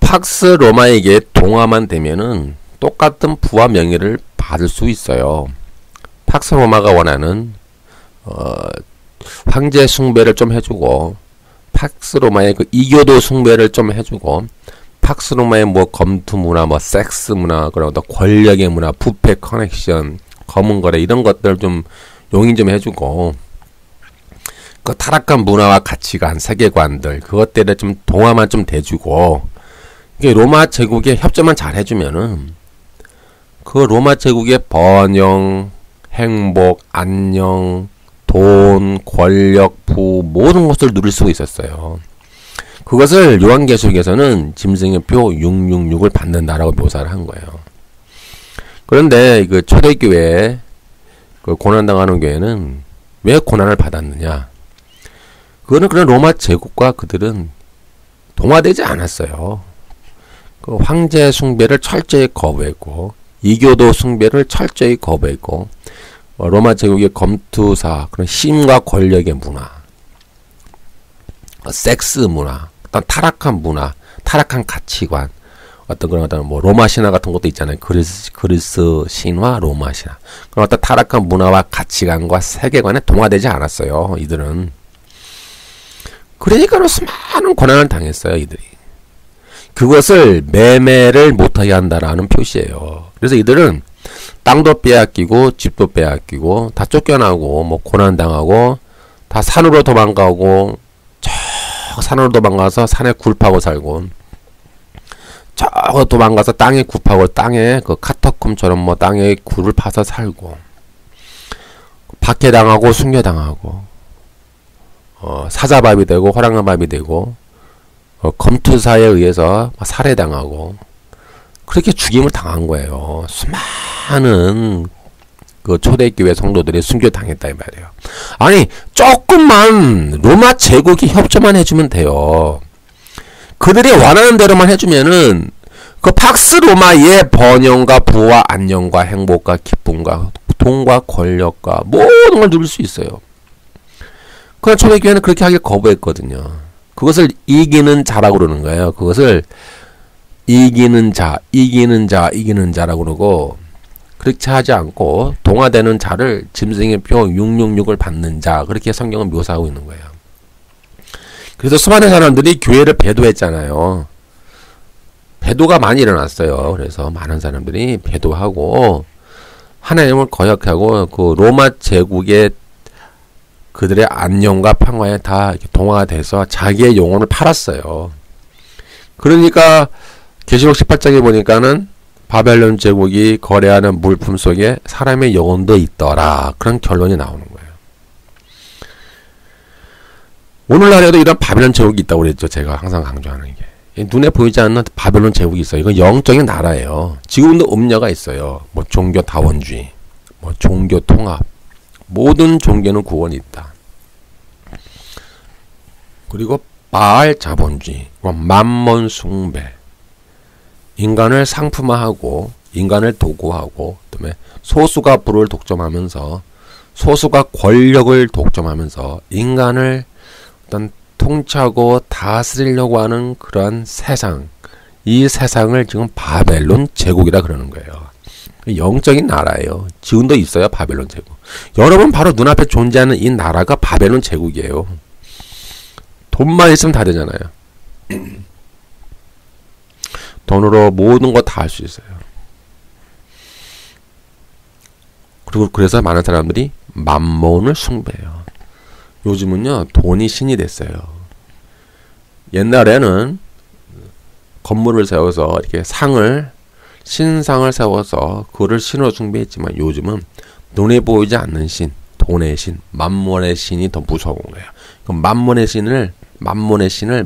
팍스 로마에게 동화만 되면은 똑같은 부와 명예를 받을 수 있어요. 팍스 로마가 원하는 황제 숭배를 좀 해주고 팍스 로마의 그 이교도 숭배를 좀 해주고 팍스 로마의 뭐 검투 문화, 뭐 섹스 문화, 그런 어떤 권력의 문화, 부패 커넥션, 검은 거래 이런 것들 좀 용인 좀 해주고 그 타락한 문화와 가치관, 세계관들 그것들에 좀 동화만 좀 대주고 이게 로마 제국에 협조만 잘 해주면은 그 로마 제국의 번영, 행복, 안녕, 돈, 권력, 부 모든 것을 누릴 수 있었어요. 그것을 요한계시록에서는 짐승의 표 666을 받는다라고 묘사를 한 거예요. 그런데 그 초대교회 그 고난당하는 교회는 왜 고난을 받았느냐? 그거는 그런 로마 제국과 그들은 동화되지 않았어요. 그 황제 숭배를 철저히 거부했고 이교도 숭배를 철저히 거부했고 로마 제국의 검투사 그런 힘과 권력의 문화, 섹스 문화, 어떤 타락한 문화, 타락한 가치관, 어떤 그런 어떤 뭐 로마 신화 같은 것도 있잖아요. 그리스 신화, 로마 신화. 그런 어떤 타락한 문화와 가치관과 세계관에 동화되지 않았어요. 이들은. 그러니까 수많은 고난을 당했어요. 이들이. 그것을 매매를 못하게 한다라는 표시예요. 그래서 이들은 땅도 빼앗기고 집도 빼앗기고 다 쫓겨나고 뭐 고난당하고 다 산으로 도망가고 저 산으로 도망가서 산에 굴 파고 살고 저 도망가서 땅에 굴 파고 땅에 그 카타콤처럼 뭐 땅에 굴을 파서 살고 박해당하고 순교당하고 사자밥이 되고 호랑나밥이 되고 검투사에 의해서 살해당하고 그렇게 죽임을 당한 거예요. 수많은 그 초대교회 성도들이 순교당했다 이 말이에요. 아니 조금만 로마 제국이 협조만 해주면 돼요. 그들이 원하는 대로만 해주면은 그 팍스 로마의 번영과 부와 안녕과 행복과 기쁨과 돈과 권력과 모든 걸 누릴 수 있어요. 그러나 초대교회는 그렇게 하길 거부했거든요. 그것을 이기는 자라고 그러는 거예요. 그것을 이기는 자라고 그러고 그렇게 하지 않고 동화되는 자를 짐승의 표 666을 받는 자 그렇게 성경은 묘사하고 있는 거예요. 그래서 수많은 사람들이 교회를 배도했잖아요. 배도가 많이 일어났어요. 그래서 많은 사람들이 배도하고 하나님을 거역하고 그 로마 제국의 그들의 안녕과 평화에 다 동화가 돼서 자기의 영혼을 팔았어요. 그러니까 계시록 18장에 보니까는 바벨론 제국이 거래하는 물품 속에 사람의 영혼도 있더라. 그런 결론이 나오는 거예요. 오늘날에도 이런 바벨론 제국이 있다고 그랬죠. 제가 항상 강조하는 게. 눈에 보이지 않는 바벨론 제국이 있어요. 이건 영적인 나라예요. 지금도 음녀가 있어요. 뭐 종교 다원주의, 뭐 종교 통합, 모든 종교는 구원이 있다. 그리고 바알 자본주의, 맘몬 숭배, 인간을 상품화하고 인간을 도구하고 그다음에 소수가 부를 독점하면서 소수가 권력을 독점하면서 인간을 어떤 통치하고 다스리려고 하는 그런 세상, 이 세상을 지금 바벨론 제국이라 그러는 거예요. 영적인 나라예요. 지금도 있어요. 바벨론 제국. 여러분 바로 눈앞에 존재하는 이 나라가 바벨론 제국이에요. 돈만 있으면 다 되잖아요. 돈으로 모든 거 다 할 수 있어요. 그리고 그래서 많은 사람들이 맘몬을 숭배해요. 요즘은요 돈이 신이 됐어요. 옛날에는 건물을 세워서 이렇게 신상을 세워서 그거를 신으로 숭배했지만 요즘은 눈에 보이지 않는 신, 돈의 신, 맘몬의 신이 더 무서운 거예요. 그 맘몬의 신을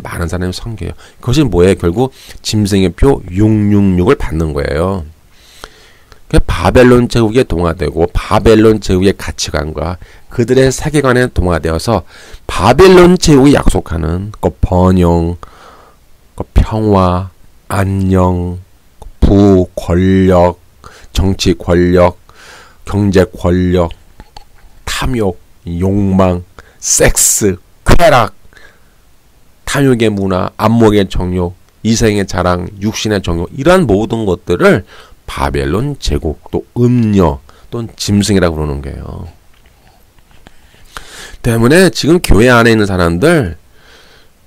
많은 사람이 섬겨요. 그것이 뭐예요? 결국 짐승의 표 666을 받는 거예요. 바벨론 제국에 동화되고 바벨론 제국의 가치관과 그들의 세계관에 동화되어서 바벨론 제국이 약속하는 그 번영, 그 평화, 안녕, 부, 권력, 정치 권력, 경제 권력, 탐욕, 욕망, 섹스, 쾌락, 탐욕의 문화, 안목의 정욕, 이생의 자랑, 육신의 정욕 이러한 모든 것들을 바벨론 제국 또 음녀 또는 짐승이라고 그러는 거예요. 때문에 지금 교회 안에 있는 사람들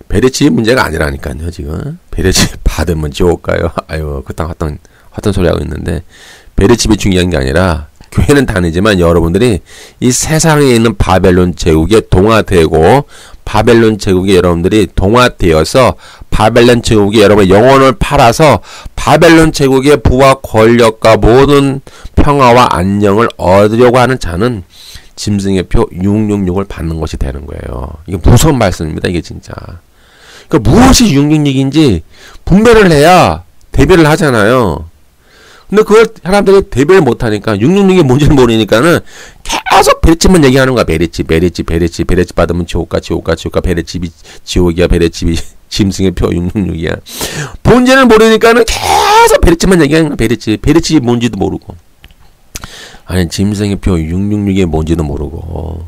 베레치 문제가 아니라니까요. 지금 베레치 받으면 지옥 가요. 아유 그딴 헛된 소리 하고 있는데 베레칩이 중요한 게 아니라 교회는 다니지만 여러분들이 이 세상에 있는 바벨론 제국에 동화되고 바벨론 제국에 여러분들이 동화되어서 바벨론 제국에 여러분의 영혼을 팔아서 바벨론 제국의 부와 권력과 모든 평화와 안녕을 얻으려고 하는 자는 짐승의 표 666을 받는 것이 되는 거예요. 이게 무서운 말씀입니다. 이게 진짜. 그러니까 무엇이 666인지 분별을 해야 대비를 하잖아요. 근데 그걸 사람들이 대비를 못하니까 666이 뭔지를 모르니까는 계속 베레칩만 얘기하는 거야. 베레칩 받으면 지옥 가 베레칩이 지옥이야. 베레칩이 짐승의 표 666이야. 본질을 모르니까는 계속 베레칩만 얘기하는 거야. 베레칩이 뭔지도 모르고. 아니 짐승의 표 666이 뭔지도 모르고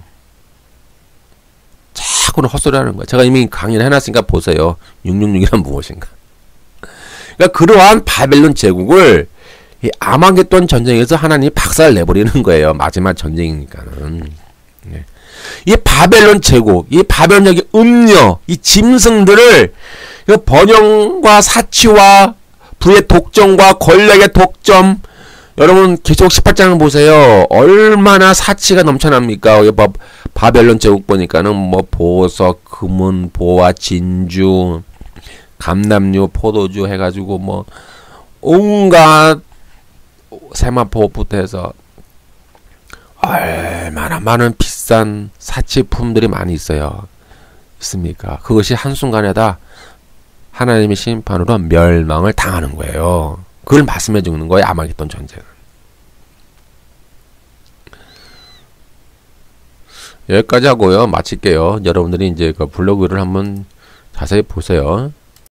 자꾸는 헛소리하는 거야. 제가 이미 강의를 해놨으니까 보세요. 666이란 무엇인가. 그러니까 그러한 바벨론 제국을 이 아마겟돈 전쟁에서 하나님이 박살 내버리는 거예요. 마지막 전쟁이니까는. 이 바벨론 제국, 이 바벨론의 음녀, 이 짐승들을 번영과 사치와 부의 독점과 권력의 독점. 여러분 계시록 18장을 보세요. 얼마나 사치가 넘쳐납니까? 바벨론 제국 보니까는 뭐 보석, 금은, 보화, 진주, 감람류, 포도주 해가지고 뭐 온갖 세마포부터 해서 얼마나 많은 비싼 사치품들이 많이 있습니까? 그것이 한순간에다 하나님의 심판으로 멸망을 당하는 거예요. 그걸 말씀해 주는 거예요. 아마겟돈 전쟁은. 여기까지 하고요. 마칠게요. 여러분들이 이제 그 블로그를 한번 자세히 보세요.